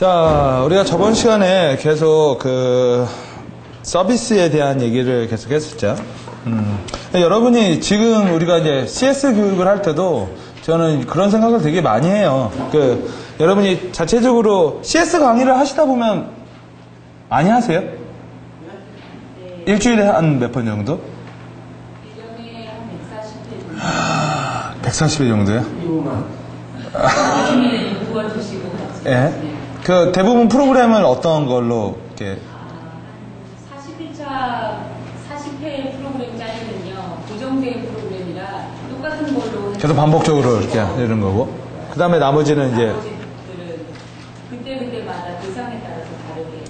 자, 우리가 저번 시간에 계속 그 서비스에 대한 얘기를 계속 했었죠. 여러분이 지금 우리가 이제 CS 교육을 할 때도 저는 그런 생각을 되게 많이 해요. 여러분이 자체적으로 CS 강의를 하시다 보면 많이 하세요? 네. 일주일에 한 몇 번 정도? 1년에 한 140회 정도. 140회 정도요? 나중에 도와주시고. 예. 그 대부분 프로그램을 어떤 걸로 이렇게 41차 40회 프로그램 짜리는요, 고정된 프로그램이라 똑같은 걸로 계속 반복적으로 이렇게 이런 거고, 그 다음에 나머지는 이제 나머지 것들은 그때그때마다 대상에 따라서 다르게.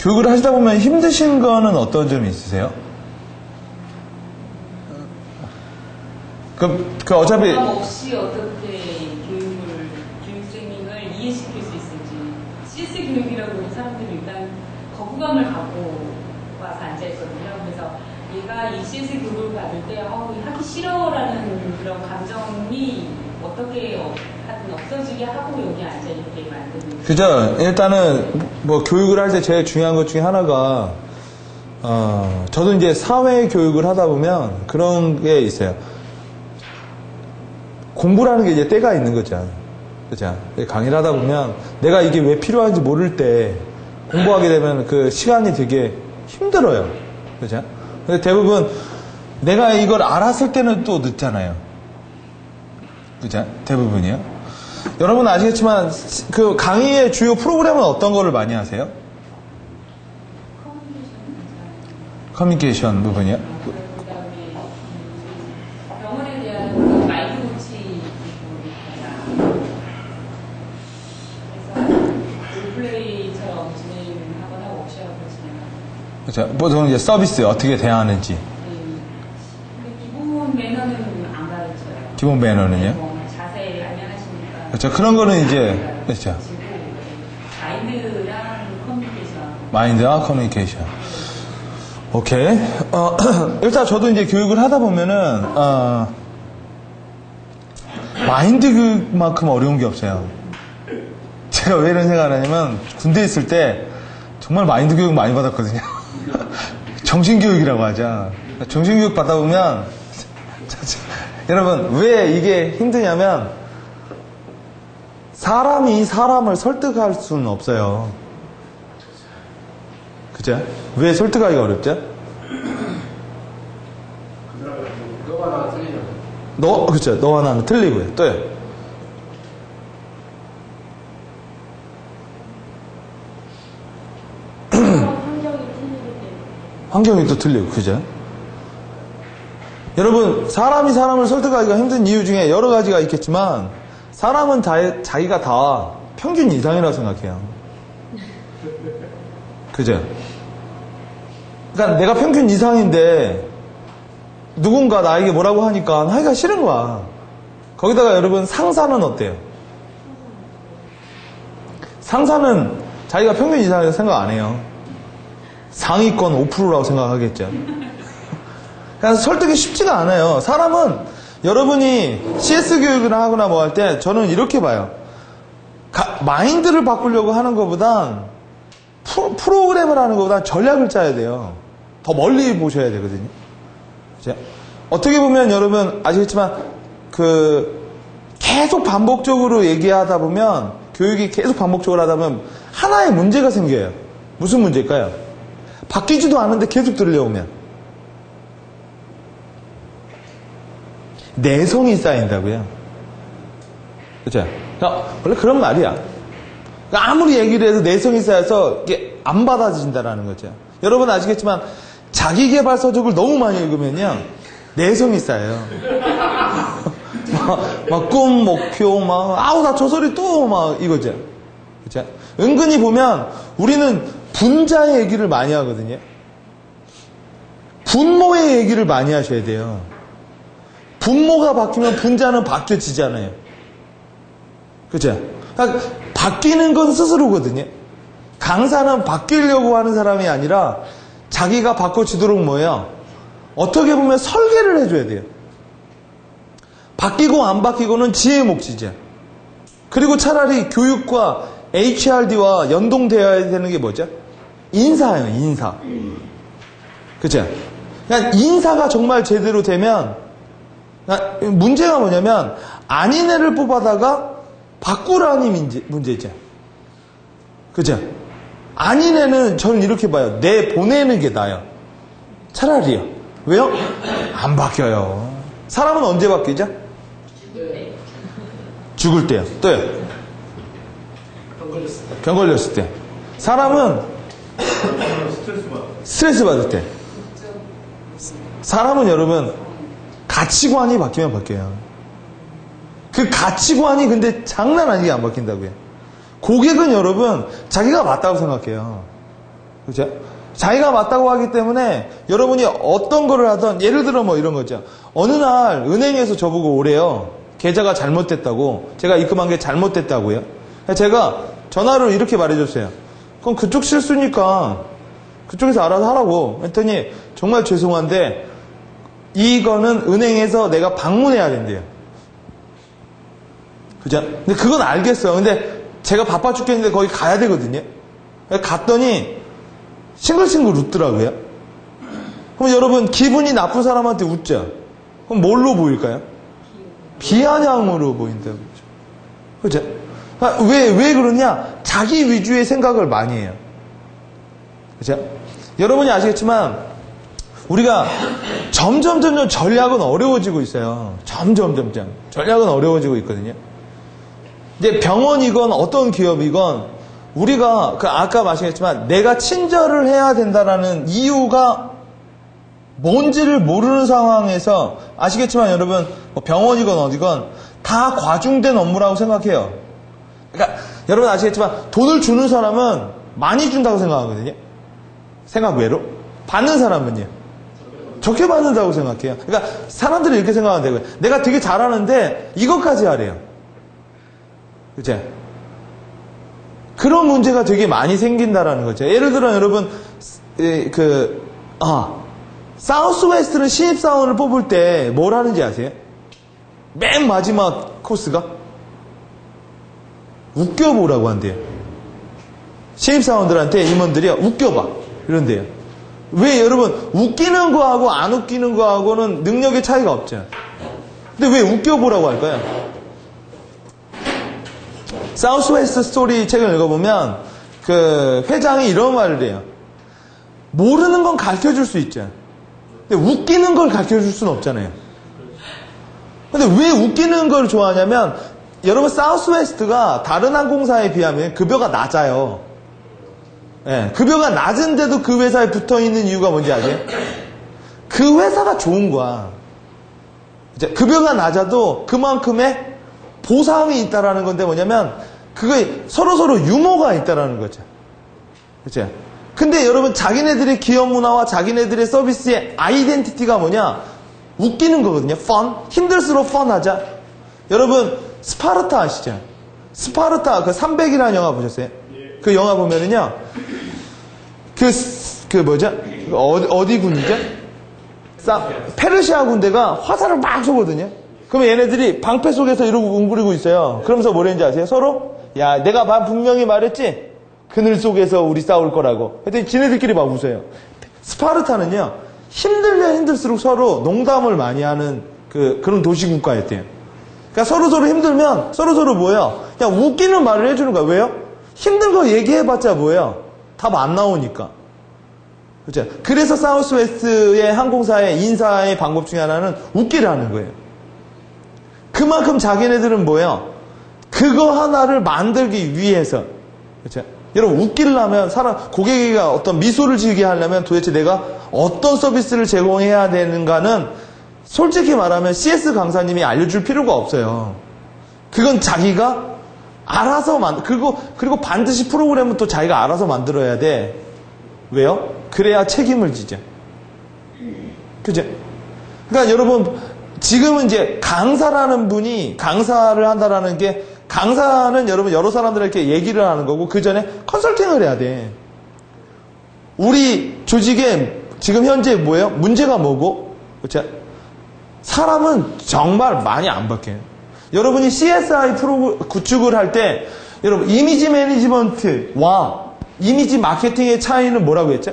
교육을 하시다 보면 힘드신 거는 어떤 점이 있으세요? 그 어차피 부담 없이 어떻게 교육생님을 이해시킬 수 있을지. CS 교육이라고 사람들이 일단 거부감을 갖고 와서 앉아있거든요. 그래서 얘가 이 CS 교육을 받을 때 하기 싫어라는 그런 감정이 어떻게 하든 없어지게 하고 여기 앉아있게 만드는. 그죠? 일단은 뭐 교육을 할 때 제일 중요한 것 중에 하나가 저도 이제 사회 교육을 하다 보면 그런 게 있어요. 공부라는 게 이제 때가 있는 거죠. 그죠? 강의를 하다 보면 내가 이게 왜 필요한지 모를 때 공부하게 되면 그 시간이 되게 힘들어요. 그죠? 근데 대부분 내가 이걸 알았을 때는 또 늦잖아요. 그죠? 대부분이요. 여러분 아시겠지만 그 강의의 주요 프로그램은 어떤 거를 많이 하세요? 커뮤니케이션 부분이요? 그다음에 병원에 대한 그 마인드 코치 그래서 롤플레이처럼 진행하거나 워크숍을 진행하고. 그죠? 보통 이제 서비스 어떻게 대하는지. 근데 기본 매너는 안 가르쳐요. 기본 매너는요? 뭐 자세 안녕하십니까. 그렇죠. 그런 거는 이제 그렇죠. 마인드랑 커뮤니케이션. 마인드와 커뮤니케이션. 오케이. 일단 저도 이제 교육을 하다 보면은 마인드 교육만큼 어려운 게 없어요. 제가 왜 이런 생각을 하냐면 군대에 있을 때 정말 마인드 교육 많이 받았거든요. 정신교육이라고 하죠. 정신교육 받다 보면 여러분 왜 이게 힘드냐면 사람이 사람을 설득할 수는 없어요. 그죠? 왜 설득하기가 어렵죠? 너가 나랑 틀리잖아. 그쵸. 너와 나는 틀리고요. 또요. 환경이 또 틀리고, 그죠? 여러분, 사람이 사람을 설득하기가 힘든 이유 중에 여러 가지가 있겠지만, 사람은 자기가 다 평균 이상이라고 생각해요. 그죠? 그러니까 내가 평균 이상인데, 누군가 나에게 뭐라고 하니까 하기가 싫은 거야. 거기다가 여러분, 상사는 어때요? 상사는 자기가 평균 이상이라고 생각 안 해요. 상위권 5%라고 생각하겠죠. 그래서 설득이 쉽지가 않아요. 사람은 여러분이 CS 교육을 하거나 뭐 할 때 저는 이렇게 봐요. 마인드를 바꾸려고 하는 것보단 프로그램을 하는 것보단 전략을 짜야 돼요. 더 멀리 보셔야 되거든요. 그죠? 어떻게 보면 여러분 아시겠지만 계속 반복적으로 얘기하다 보면 교육이 계속 반복적으로 하다 보면 하나의 문제가 생겨요. 무슨 문제일까요? 바뀌지도 않는데 계속 들려오면 내성이 쌓인다고요. 그렇죠? 원래 그런 말이야. 아무리 얘기를 해도 내성이 쌓여서 이게 안 받아진다라는 거죠. 여러분 아시겠지만 자기계발서적을 너무 많이 읽으면요 내성이 쌓여요. 막 꿈, 목표, 나 저 소리 또 이거죠. 그렇죠? 은근히 보면 우리는 분자의 얘기를 많이 하거든요. 분모의 얘기를 많이 하셔야 돼요. 분모가 바뀌면 분자는 바뀌어지잖아요. 그죠? 그러니까 바뀌는 건 스스로거든요. 강사는 바뀌려고 하는 사람이 아니라 자기가 바꿔지도록 뭐예요? 어떻게 보면 설계를 해줘야 돼요. 바뀌고 안 바뀌고는 지의 몫이죠. 그리고 차라리 교육과 HRD와 연동되어야 되는 게 뭐죠? 인사예요, 인사. 그죠? 그냥 인사가 정말 제대로 되면, 문제가 뭐냐면, 아닌 애를 뽑아다가 바꾸라는 문제죠. 그죠? 아닌 애는 저는 이렇게 봐요. 보내는 게 나아요. 차라리요. 왜요? 안 바뀌어요. 사람은 언제 바뀌죠? 죽을 때요. 또요? 병 걸렸을 때. 사람은 스트레스 받을 때. 사람은 여러분 가치관이 바뀌면 바뀌어요. 그 가치관이 근데 장난 아니게 안 바뀐다고요. 고객은 여러분 자기가 맞다고 생각해요. 그렇죠? 자기가 맞다고 하기 때문에 여러분이 어떤 거를 하든 예를 들어 뭐 이런 거죠. 어느 날 은행에서 저보고 오래요. 계좌가 잘못됐다고. 제가 입금한 게 잘못됐다고요. 제가 전화로 이렇게 말해줬어요. 그럼 그쪽 실수니까 그쪽에서 알아서 하라고 했더니 정말 죄송한데 이거는 은행에서 내가 방문해야 된대요. 그죠? 근데 그건 알겠어요. 근데 제가 바빠 죽겠는데 거기 가야 되거든요. 갔더니 싱글싱글 웃더라고요. 그럼 여러분 기분이 나쁜 사람한테 웃죠? 그럼 뭘로 보일까요? 비아냥으로 보인다고 그죠? 왜 그러냐? 자기 위주의 생각을 많이 해요. 그죠? 여러분이 아시겠지만 우리가 점점 전략은 어려워지고 있어요. 점점 전략은 어려워지고 있거든요. 이제 병원이건 어떤 기업이건 우리가 아까 말씀했지만 내가 친절을 해야 된다라는 이유가 뭔지를 모르는 상황에서 아시겠지만 여러분 병원이건 어디건 다 과중된 업무라고 생각해요. 그러니까 여러분 아시겠지만 돈을 주는 사람은 많이 준다고 생각하거든요. 생각 외로. 받는 사람은요. 적게 받는다고 생각해요. 그러니까 사람들이 이렇게 생각하는데 내가 되게 잘하는데 이것까지 하래요. 그죠? 그런 문제가 되게 많이 생긴다라는 거죠. 예를 들어 여러분 사우스웨스트는 신입사원을 뽑을 때 뭘 하는지 아세요? 맨 마지막 코스가 웃겨보라고 한대요. 신입사원들한테 임원들이요 웃겨봐 이런대요. 왜 여러분 웃기는 거하고 안 웃기는 거하고는 능력의 차이가 없죠. 근데 왜 웃겨보라고 할까요? 사우스웨스트 스토리 책을 읽어보면 그 회장이 이런 말을 해요. 모르는 건 가르쳐줄 수 있죠. 근데 웃기는 걸 가르쳐줄 수는 없잖아요. 근데 왜 웃기는 걸 좋아하냐면 여러분 사우스웨스트가 다른 항공사에 비하면 급여가 낮아요. 네, 급여가 낮은데도 그 회사에 붙어있는 이유가 뭔지 아세요? 그 회사가 좋은 거야. 급여가 낮아도 그만큼의 보상이 있다라는 건데 뭐냐면 그게 서로 유머가 있다라는 거죠. 그렇죠? 근데 여러분 자기네들의 기업 문화와 자기네들의 서비스의 아이덴티티가 뭐냐? 웃기는 거거든요. 펀. 힘들수록 펀하자. 여러분 스파르타 아시죠? 스파르타 그 300이라는 영화 보셨어요? 그 영화 보면은요. 그 뭐죠? 어디 군이죠? 페르시아 군대가 화살을 막 쏘거든요. 그러면 얘네들이 방패 속에서 이러고 웅크리고 있어요. 그러면서 뭐랬는지 아세요? 서로? 야, 내가 분명히 말했지? 그늘 속에서 우리 싸울 거라고. 그랬더니 지네들끼리 막 웃어요. 스파르타는요, 힘들면 힘들수록 서로 농담을 많이 하는 그런 도시국가였대요. 그러니까 서로 힘들면 서로 뭐예요? 그냥 웃기는 말을 해주는 거야. 왜요? 힘든 거 얘기해봤자 뭐예요? 답 안 나오니까. 그렇죠? 그래서 사우스웨스트의 항공사의 인사의 방법 중에 하나는 웃기라는 거예요. 그만큼 자기네들은 뭐예요? 그거 하나를 만들기 위해서. 그렇죠? 여러분 웃기려면 고객이가 어떤 미소를 지게 하려면 도대체 내가 어떤 서비스를 제공해야 되는가는 솔직히 말하면 CS 강사님이 알려줄 필요가 없어요. 그건 자기가 알아서 그리고 반드시 프로그램은 또 자기가 알아서 만들어야 돼. 왜요? 그래야 책임을 지죠. 그죠? 그러니까 여러분 지금은 이제 강사라는 분이 강사를 한다라는 게 강사는 여러분 여러 사람들에게 얘기를 하는 거고 그 전에 컨설팅을 해야 돼. 우리 조직에 지금 현재 뭐예요? 문제가 뭐고? 그렇죠? 사람은 정말 많이 안 바뀌어요. 여러분이 CSI 프로 구축을 할 때 여러분, 이미지 매니지먼트와 이미지 마케팅의 차이는 뭐라고 했죠?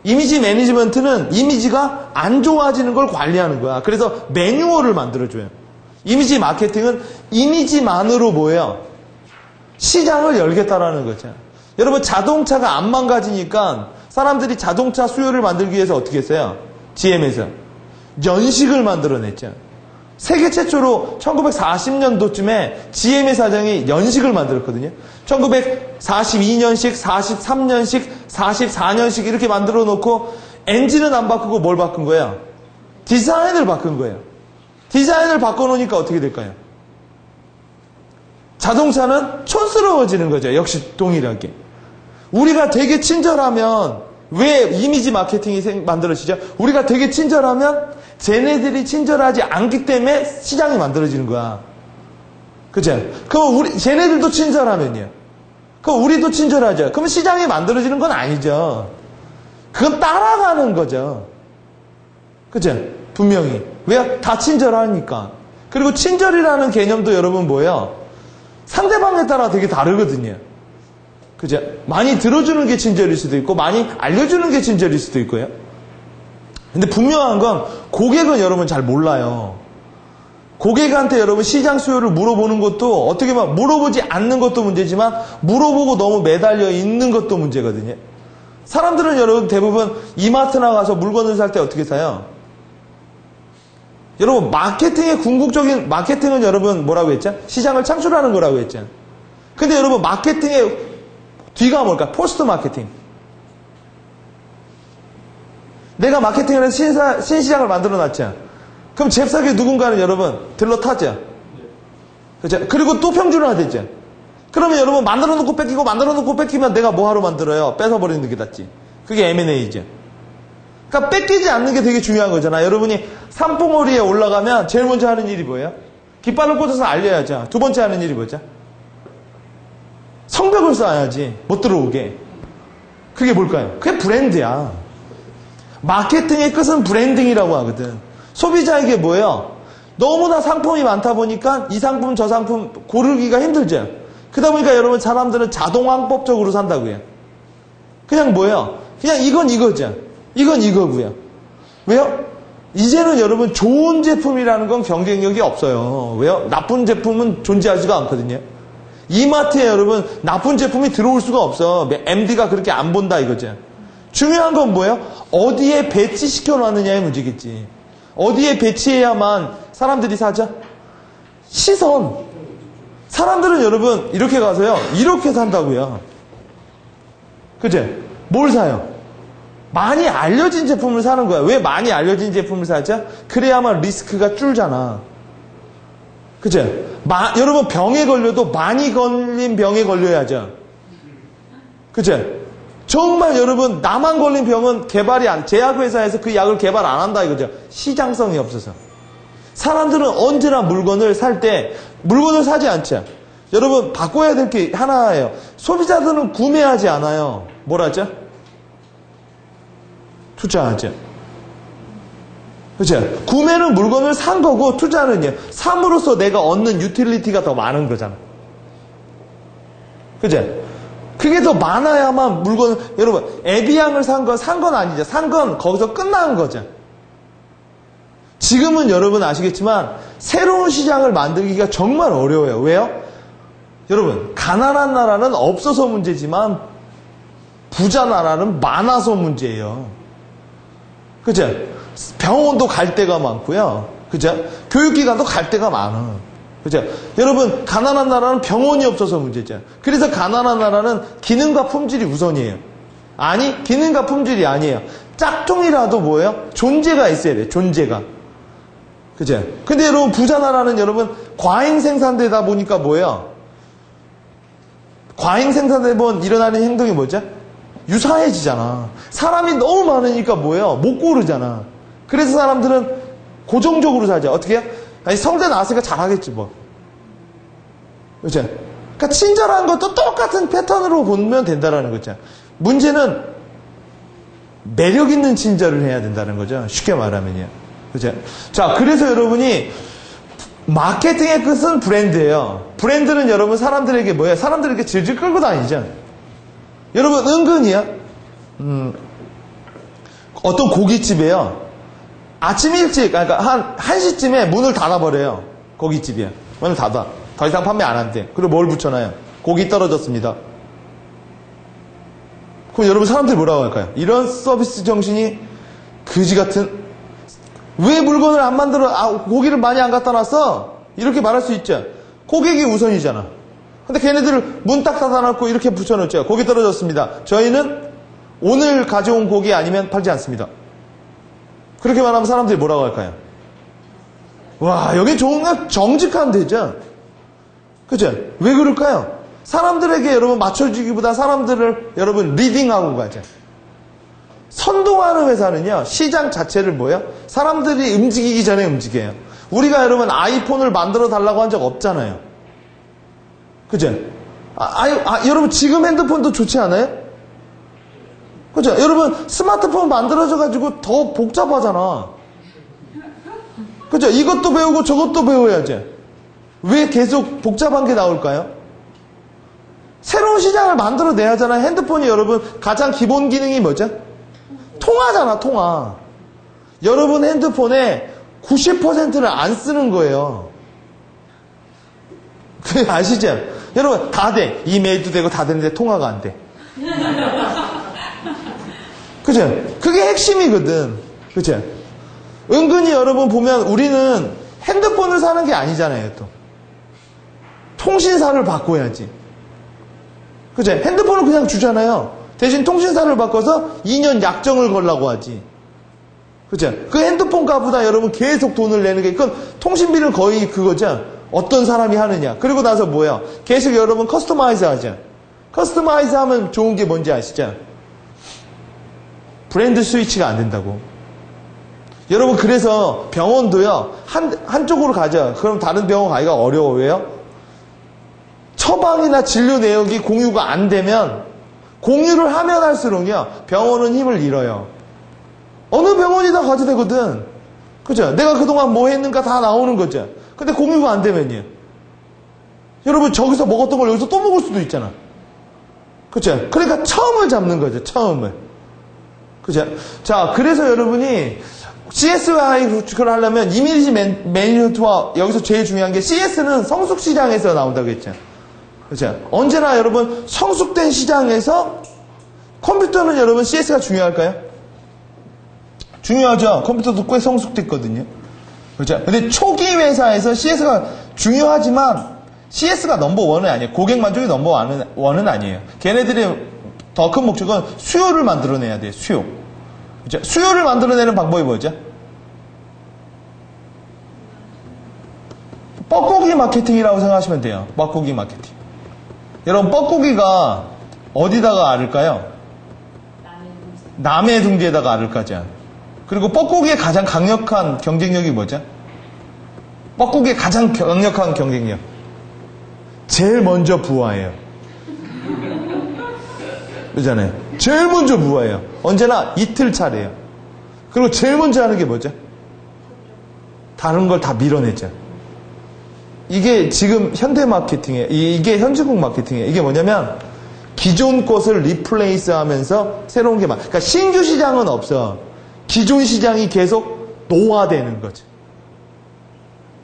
이미지 매니지먼트는 이미지가 안 좋아지는 걸 관리하는 거야. 그래서 매뉴얼을 만들어줘요. 이미지 마케팅은 이미지만으로 뭐예요? 시장을 열겠다라는 거죠. 여러분, 자동차가 안 망가지니까 사람들이 자동차 수요를 만들기 위해서 어떻게 했어요? GM에서 연식을 만들어냈죠. 세계 최초로 1940년도쯤에 GM의 사장이 연식을 만들었거든요. 1942년식, 43년식, 44년식 이렇게 만들어 놓고 엔진은 안 바꾸고 뭘 바꾼 거예요? 디자인을 바꾼 거예요. 디자인을 바꿔놓으니까 어떻게 될까요? 자동차는 촌스러워지는 거죠. 역시 동일하게. 우리가 되게 친절하면 왜 이미지 마케팅이 만들어지죠? 우리가 되게 친절하면 쟤네들이 친절하지 않기 때문에 시장이 만들어지는 거야. 그죠? 그럼 쟤네들도 친절하면요. 그럼 우리도 친절하죠. 그럼 시장이 만들어지는 건 아니죠. 그건 따라가는 거죠. 그죠? 분명히. 왜요? 다 친절하니까. 그리고 친절이라는 개념도 여러분 뭐예요? 상대방에 따라 되게 다르거든요. 그죠? 많이 들어주는 게 친절일 수도 있고, 많이 알려주는 게 친절일 수도 있고요. 근데 분명한 건 고객은 여러분 잘 몰라요. 고객한테 여러분 시장 수요를 물어보는 것도 어떻게 보면 물어보지 않는 것도 문제지만 물어보고 너무 매달려 있는 것도 문제거든요. 사람들은 여러분 대부분 이마트 나가서 물건을 살 때 어떻게 사요? 여러분 마케팅의 궁극적인 마케팅은 여러분 뭐라고 했죠? 시장을 창출하는 거라고 했죠. 근데 여러분 마케팅의 뒤가 뭘까? 포스트 마케팅. 내가 마케팅을 해서 신시장을 만들어 놨죠. 그럼 잽싸게 누군가는 여러분 들러 타죠. 그렇죠? 그리고 또 평준화되죠. 그러면 여러분 만들어 놓고 뺏기고 만들어 놓고 뺏기면 내가 뭐하러 만들어요? 뺏어버리는 게 낫지. 그게 M&A죠. 그러니까 뺏기지 않는 게 되게 중요한 거잖아. 여러분이 산봉우리에 올라가면 제일 먼저 하는 일이 뭐예요? 깃발을 꽂아서 알려야죠. 두 번째 하는 일이 뭐죠? 성벽을 쌓아야지. 못 들어오게. 그게 뭘까요? 그게 브랜드야. 마케팅의 끝은 브랜딩이라고 하거든. 소비자에게 뭐예요? 너무나 상품이 많다 보니까 이 상품 저 상품 고르기가 힘들죠. 그러다 보니까 여러분 사람들은 자동항법적으로 산다고요. 그냥 뭐예요? 그냥 이건 이거죠. 이건 이거고요. 왜요? 이제는 여러분 좋은 제품이라는 건 경쟁력이 없어요. 왜요? 나쁜 제품은 존재하지가 않거든요. 이마트에 여러분 나쁜 제품이 들어올 수가 없어. MD가 그렇게 안 본다 이거죠. 중요한 건 뭐예요? 어디에 배치시켜 놨느냐의 문제겠지. 어디에 배치해야만 사람들이 사죠? 시선. 사람들은 여러분 이렇게 가서요. 이렇게 산다고요. 그죠? 뭘 사요? 많이 알려진 제품을 사는 거야. 왜 많이 알려진 제품을 사죠? 그래야만 리스크가 줄잖아. 그죠? 여러분 병에 걸려도 많이 걸린 병에 걸려야죠. 그죠? 정말 여러분 나만 걸린 병은 제약회사에서 그 약을 개발 안 한다 이거죠. 시장성이 없어서. 사람들은 언제나 물건을 살 때 물건을 사지 않죠. 여러분 바꿔야 될 게 하나예요. 소비자들은 구매하지 않아요. 뭘 하죠? 투자하죠. 그렇죠? 구매는 물건을 산 거고 투자는요. 삼으로써 내가 얻는 유틸리티가 더 많은 거잖아. 그죠? 그게 더 많아야만 물건, 여러분, 에비앙을 산 건 아니죠. 산 건 거기서 끝난 거죠. 지금은 여러분 아시겠지만, 새로운 시장을 만들기가 정말 어려워요. 왜요? 여러분, 가난한 나라는 없어서 문제지만, 부자 나라는 많아서 문제예요. 그죠? 병원도 갈 데가 많고요. 그죠? 교육기관도 갈 데가 많아. 그죠? 여러분, 가난한 나라는 병원이 없어서 문제죠. 그래서 가난한 나라는 기능과 품질이 우선이에요. 아니, 기능과 품질이 아니에요. 짝퉁이라도 뭐예요? 존재가 있어야 돼요. 존재가. 그죠? 근데 여러분, 부자 나라는 여러분, 과잉 생산되다 보니까 뭐예요? 과잉 생산되다 보면 일어나는 행동이 뭐죠? 유사해지잖아. 사람이 너무 많으니까 뭐예요? 못 고르잖아. 그래서 사람들은 고정적으로 살죠. 어떻게 해요? 아니, 성대 나왔으니까 잘하겠지, 뭐. 그죠? 그러니까, 친절한 것도 똑같은 패턴으로 보면 된다는 거죠. 문제는 매력 있는 친절을 해야 된다는 거죠. 쉽게 말하면요. 그죠? 자, 그래서 여러분이 마케팅의 끝은 브랜드예요. 브랜드는 여러분 사람들에게 뭐예요? 사람들에게 질질 끌고 다니죠. 여러분 은근히요. 어떤 고깃집에요. 아침 일찍 그러니까 한 1시쯤에 문을 닫아버려요. 고깃집이요. 문을 닫아. 더 이상 판매 안 한대. 그리고 뭘 붙여놔요? 고기 떨어졌습니다. 그럼 여러분 사람들이 뭐라고 할까요? 이런 서비스 정신이 그지 같은, 왜 물건을 안 만들어, 고기를 많이 안 갖다 놨어? 이렇게 말할 수 있죠. 고객이 우선이잖아. 근데 걔네들을 문 딱 닫아놓고 이렇게 붙여놓죠. 고기 떨어졌습니다. 저희는 오늘 가져온 고기 아니면 팔지 않습니다. 그렇게 말하면 사람들이 뭐라고 할까요? 와, 여기 정말 정직한 데죠. 그죠? 왜 그럴까요? 사람들에게 여러분 맞춰주기보다 사람들을 여러분 리딩하고 가죠. 선동하는 회사는요, 시장 자체를 뭐예요? 사람들이 움직이기 전에 움직여요. 우리가 여러분 아이폰을 만들어 달라고 한 적 없잖아요. 그죠? 여러분 지금 핸드폰도 좋지 않아요? 그죠? 여러분 스마트폰 만들어져가지고 더 복잡하잖아. 그죠? 이것도 배우고 저것도 배워야지. 왜 계속 복잡한 게 나올까요? 새로운 시장을 만들어내야 하잖아요. 핸드폰이 여러분 가장 기본 기능이 뭐죠? 통화잖아, 통화. 여러분 핸드폰의 90%를 안 쓰는 거예요. 그 아시죠? 여러분 다 돼. 이메일도 되고 다 되는데 통화가 안 돼. 그죠? 그게 핵심이거든. 그죠? 은근히 여러분 보면 우리는 핸드폰을 사는 게 아니잖아요, 또. 통신사를 바꿔야지. 그죠? 핸드폰을 그냥 주잖아요. 대신 통신사를 바꿔서 2년 약정을 걸라고 하지. 그죠? 그 핸드폰 값보다 여러분 계속 돈을 내는 게, 그건 통신비를 거의 그거죠. 어떤 사람이 하느냐. 그리고 나서 뭐야? 계속 여러분 커스터마이즈 하죠. 커스터마이즈 하면 좋은 게 뭔지 아시죠? 브랜드 스위치가 안 된다고. 여러분 그래서 병원도요, 한쪽으로 가죠. 그럼 다른 병원 가기가 어려워. 왜요? 처방이나 진료 내역이 공유가 안 되면, 공유를 하면 할수록요, 병원은 힘을 잃어요. 어느 병원이나 가도 되거든. 그죠? 내가 그동안 뭐 했는가 다 나오는 거죠. 근데 공유가 안 되면요. 여러분 저기서 먹었던 걸 여기서 또 먹을 수도 있잖아. 그죠? 그러니까 처음을 잡는 거죠. 처음을. 그죠? 자, 그래서 여러분이 CSI 구축을 하려면 이미지 매니지먼트와 여기서 제일 중요한 게 CS는 성숙 시장에서 나온다고 했죠. 그죠? 언제나 여러분 성숙된 시장에서 컴퓨터는 여러분 CS가 중요할까요? 중요하죠. 컴퓨터도 꽤 성숙됐거든요. 그죠? 근데 초기 회사에서 CS가 중요하지만 CS가 넘버원은 아니에요. 고객 만족이 넘버원은 아니에요. 걔네들이 더 큰 목적은 수요를 만들어내야 돼요. 수요. 그죠? 수요를 만들어내는 방법이 뭐죠? 뻐꾸기 마케팅이라고 생각하시면 돼요. 뻐꾸기 마케팅. 여러분 뻐꾸기가 어디다가 알을까요? 남의 둥지에다가 알을 까죠. 그리고 뻐꾸기의 가장 강력한 경쟁력이 뭐죠? 뻐꾸기의 가장 강력한 경쟁력. 제일 먼저 부화해요. 그러잖아요. 제일 먼저 부화해요. 언제나 이틀 차례예요. 그리고 제일 먼저 하는 게 뭐죠? 다른 걸 다 밀어내죠. 이게 지금 현대 마케팅이에요. 이게 현지국 마케팅이에요. 이게 뭐냐면 기존 것을 리플레이스 하면서 새로운 게 그러니까 신규 시장은 없어. 기존 시장이 계속 노화되는 거죠.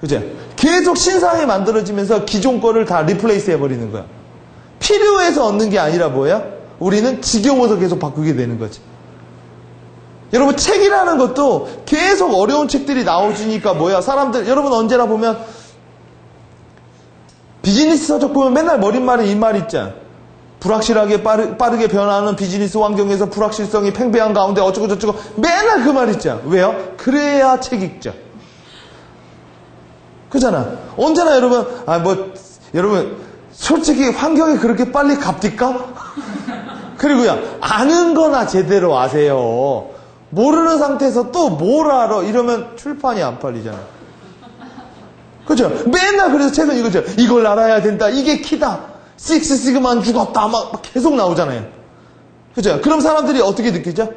그죠? 계속 신상이 만들어지면서 기존 거를 다 리플레이스 해버리는 거야. 필요해서 얻는 게 아니라 뭐야? 우리는 지겨워서 계속 바꾸게 되는 거죠. 여러분 책이라는 것도 계속 어려운 책들이 나오시니까 뭐야? 사람들 여러분 언제나 보면 비즈니스 서적 보면 맨날 머릿말에 이 말 있잖아. 불확실하게 빠르게 변화하는 비즈니스 환경에서 불확실성이 팽배한 가운데 어쩌고 저쩌고 맨날 그 말 있잖아. 왜요? 그래야 책 읽죠. 그잖아. 언제나 여러분 여러분 솔직히 환경이 그렇게 빨리 갑니까? 그리고요 아는 거나 제대로 아세요. 모르는 상태에서 또 뭘 알아? 이러면 출판이 안 팔리잖아. 그죠? 맨날 그래서 책은 이거죠. 이걸 알아야 된다. 이게 키다. 식스 시그만 죽었다. 막 계속 나오잖아요. 그죠? 그럼 사람들이 어떻게 느끼죠?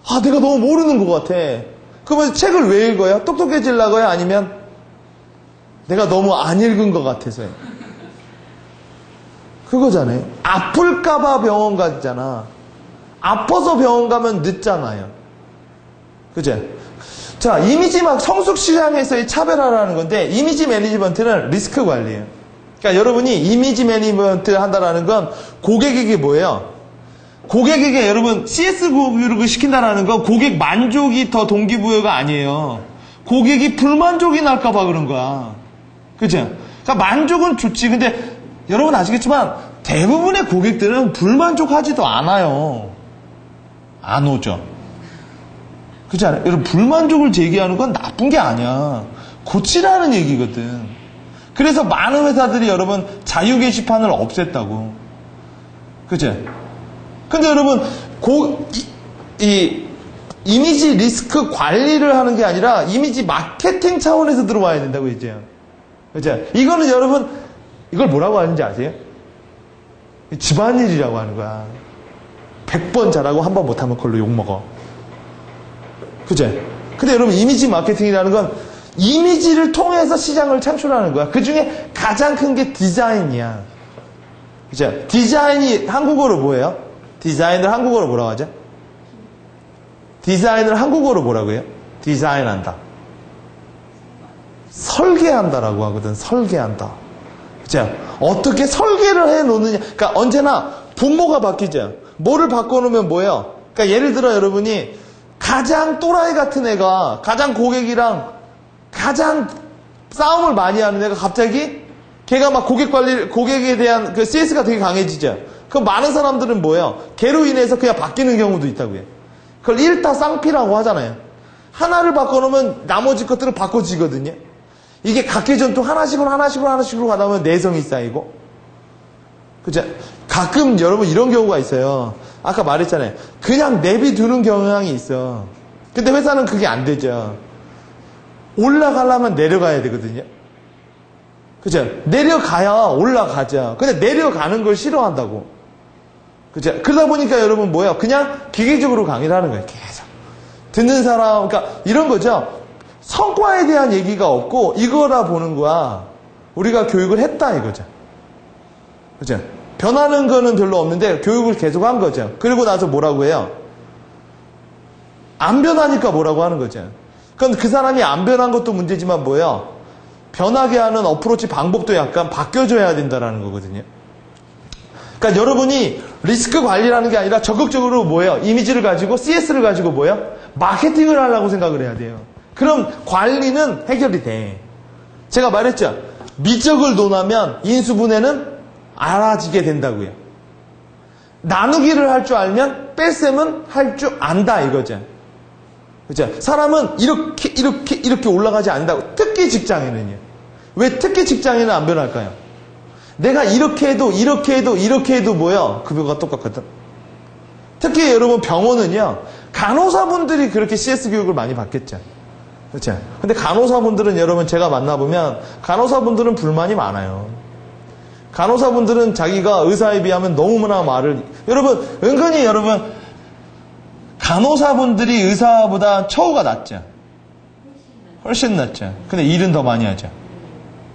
아, 내가 너무 모르는 것 같아. 그러면 책을 왜 읽어요? 똑똑해지려고요? 아니면 내가 너무 안 읽은 것 같아서요. 그거잖아요. 아플까봐 병원 가잖아. 아파서 병원 가면 늦잖아요. 그죠? 자, 이미지 막 성숙 시장에서의 차별화라는 건데, 이미지 매니지먼트는 리스크 관리예요. 그러니까 여러분이 이미지 매니지먼트 한다라는 건 고객에게 뭐예요? 고객에게 여러분 CS 교육을 시킨다라는 건 고객 만족이 더 동기부여가 아니에요. 고객이 불만족이 날까봐 그런 거야. 그죠? 그러니까 만족은 좋지. 근데 여러분 아시겠지만 대부분의 고객들은 불만족하지도 않아요. 안 오죠. 그렇지 않아요? 여러분 불만족을 제기하는 건 나쁜 게 아니야. 고치라는 얘기거든. 그래서 많은 회사들이 여러분 자유 게시판을 없앴다고. 그죠? 근데 여러분 이미지 리스크 관리를 하는 게 아니라 이미지 마케팅 차원에서 들어와야 된다고 이제. 그죠? 이거는 여러분 이걸 뭐라고 하는지 아세요? 집안일이라고 하는 거야. 100번 잘하고 한 번 못하면 그걸로 욕먹어. 그죠? 근데 여러분 이미지 마케팅이라는 건 이미지를 통해서 시장을 창출하는 거야. 그 중에 가장 큰 게 디자인이야. 그죠? 디자인이 한국어로 뭐예요? 디자인을 한국어로 뭐라고 하죠? 디자인을 한국어로 뭐라고 해요? 디자인한다. 설계한다라고 하거든. 설계한다. 그죠? 어떻게 설계를 해 놓느냐. 그러니까 언제나 분모가 바뀌죠. 뭐를 바꿔놓으면 뭐예요? 그러니까 예를 들어 여러분이 가장 또라이 같은 애가 가장 고객이랑 가장 싸움을 많이 하는 애가 갑자기 걔가 막 고객에 대한 그 CS가 되게 강해지죠. 그럼 많은 사람들은 뭐예요? 걔로 인해서 그냥 바뀌는 경우도 있다고요. 그걸 일타쌍피라고 하잖아요. 하나를 바꿔놓으면 나머지 것들은 바꿔지거든요. 이게 각계전투 하나씩으로 가다 보면 내성이 쌓이고. 그죠? 가끔 여러분 이런 경우가 있어요. 아까 말했잖아요. 그냥 내비두는 경향이 있어. 근데 회사는 그게 안 되죠. 올라가려면 내려가야 되거든요. 그죠? 내려가야 올라가죠. 근데 내려가는 걸 싫어한다고. 그죠? 그러다 보니까 여러분 뭐예요? 그냥 기계적으로 강의를 하는 거예요. 계속. 듣는 사람, 그러니까 이런 거죠. 성과에 대한 얘기가 없고 이거라 보는 거야. 우리가 교육을 했다 이거죠. 그죠? 변하는 거는 별로 없는데 교육을 계속 한 거죠. 그리고 나서 뭐라고 해요? 안 변하니까 뭐라고 하는 거죠. 그럼 그 사람이 안 변한 것도 문제지만 뭐예요? 변하게 하는 어프로치 방법도 약간 바뀌어줘야 된다라는 거거든요. 그러니까 여러분이 리스크 관리라는 게 아니라 적극적으로 뭐예요? 이미지를 가지고 CS를 가지고 뭐예요? 마케팅을 하려고 생각을 해야 돼요. 그럼 관리는 해결이 돼. 제가 말했죠. 미적을 논하면 인수분해는 알아지게 된다고요. 나누기를 할 줄 알면 뺄셈은 할 줄 안다 이거죠. 그죠? 사람은 이렇게 올라가지 않는다고. 특히 직장인은요. 왜 특히 직장인은 안 변할까요? 내가 이렇게 해도 뭐예요? 급여가 똑같거든. 특히 여러분 병원은요. 간호사분들이 그렇게 CS 교육을 많이 받겠죠. 그렇죠? 근데 간호사분들은 여러분 제가 만나보면 간호사분들은 불만이 많아요. 간호사분들은 자기가 의사에 비하면 너무나 여러분 은근히 여러분 간호사분들이 의사보다 처우가 낫죠. 훨씬 낫죠. 근데 일은 더 많이 하죠.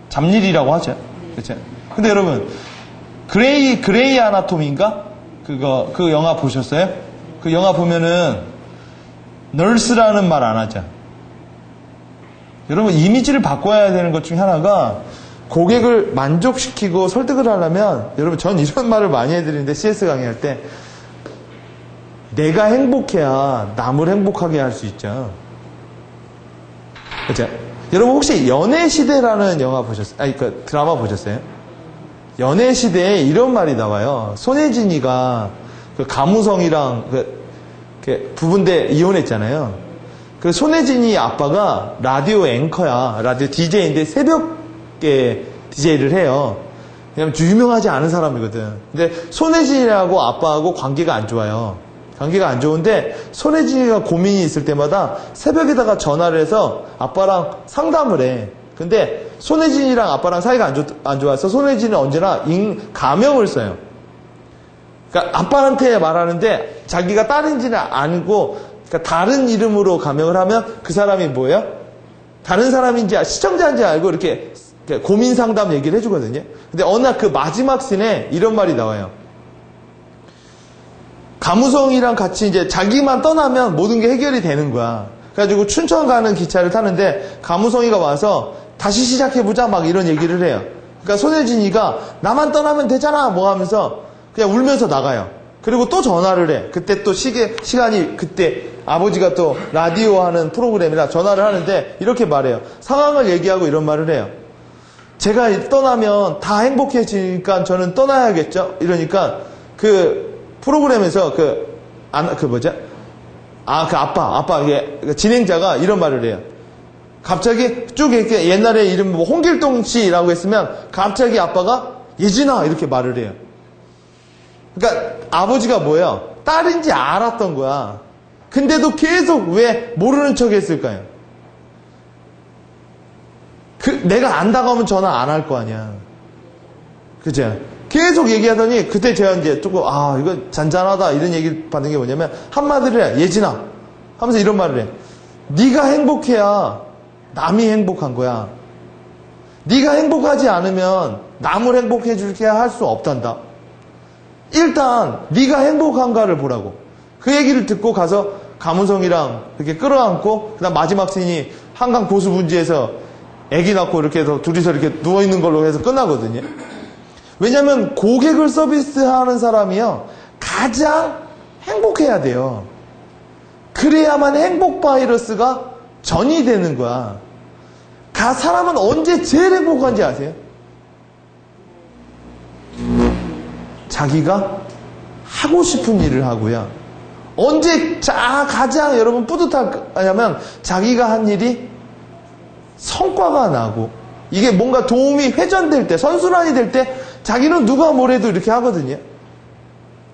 잡일이라고 하죠. 그렇죠? 근데 여러분 그레이 아나토미인가? 그 영화 보셨어요? 그 영화 보면은 널스라는 말 안 하죠. 여러분 이미지를 바꿔야 되는 것 중에 하나가 고객을 만족시키고 설득을 하려면 여러분 전 이런 말을 많이 해드리는데 CS 강의할 때 내가 행복해야 남을 행복하게 할 수 있죠. 그렇죠? 여러분 혹시 연애시대라는 영화 보셨어요? 그 드라마 보셨어요? 연애시대에 이런 말이 나와요. 손예진이가 그 가무성이랑 그 부부인데 이혼했잖아요. 그 손예진이 아빠가 라디오 앵커야. 라디오 DJ인데 새벽에 DJ를 해요. 왜냐면 유명하지 않은 사람이거든. 근데 손예진이하고 아빠하고 관계가 안 좋아요. 관계가 안 좋은데 손예진이가 고민이 있을 때마다 새벽에다가 전화를 해서 아빠랑 상담을 해. 근데 손예진이랑 아빠랑 사이가 안 좋아서 손예진은 언제나 가명을 써요. 그러니까 아빠한테 말하는데 자기가 딸인지는 아니고 그러니까 다른 이름으로 가명을 하면 그 사람이 뭐예요? 다른 사람인지 시청자인지 알고 이렇게 고민 상담 얘기를 해주거든요. 근데 어느 날 그 마지막 씬에 이런 말이 나와요. 가무성이랑 같이 이제 자기만 떠나면 모든 게 해결이 되는 거야. 그래가지고 춘천 가는 기차를 타는데 가무성이가 와서 다시 시작해보자 막 이런 얘기를 해요. 그러니까 손혜진이가 나만 떠나면 되잖아 뭐 하면서 그냥 울면서 나가요. 그리고 또 전화를 해. 그때 또 시간이 그때 아버지가 또 라디오 하는 프로그램이라 전화를 하는데 이렇게 말해요. 상황을 얘기하고 이런 말을 해요. 제가 떠나면 다 행복해지니까 저는 떠나야겠죠? 이러니까 그 프로그램에서 아빠, 이게 진행자가 이런 말을 해요. 갑자기 쭉 이렇게 옛날에 이름 뭐 홍길동 씨라고 했으면 갑자기 아빠가 예진아 이렇게 말을 해요. 그러니까 아버지가 뭐예요? 딸인지 알았던 거야. 근데도 계속 왜 모르는 척 했을까요? 내가 안다고 하면 전화 안 할 거 아니야. 그죠? 계속 얘기하더니 그때 제가 이제 조금 이거 잔잔하다 이런 얘기 받는 게 뭐냐면 한마디를 해. 예진아 하면서 이런 말을 해. 네가 행복해야 남이 행복한 거야. 네가 행복하지 않으면 남을 행복해 줄게 할 수 없단다. 일단 네가 행복한가를 보라고. 그 얘기를 듣고 가서 가무성이랑 이렇게 끌어안고 그다음 마지막 씬이 한강 고수분지에서 아기 낳고 이렇게 해서 둘이서 이렇게 누워있는 걸로 해서 끝나거든요. 왜냐면 고객을 서비스하는 사람이요 가장 행복해야 돼요. 그래야만 행복 바이러스가 전이 되는 거야. 사람은 언제 제일 행복한지 아세요? 자기가 하고 싶은 일을 하고요. 언제 가장 여러분 뿌듯하냐면 자기가 한 일이 성과가 나고 이게 뭔가 도움이 회전될 때 선순환이 될 때 자기는 누가 뭐래도 이렇게 하거든요.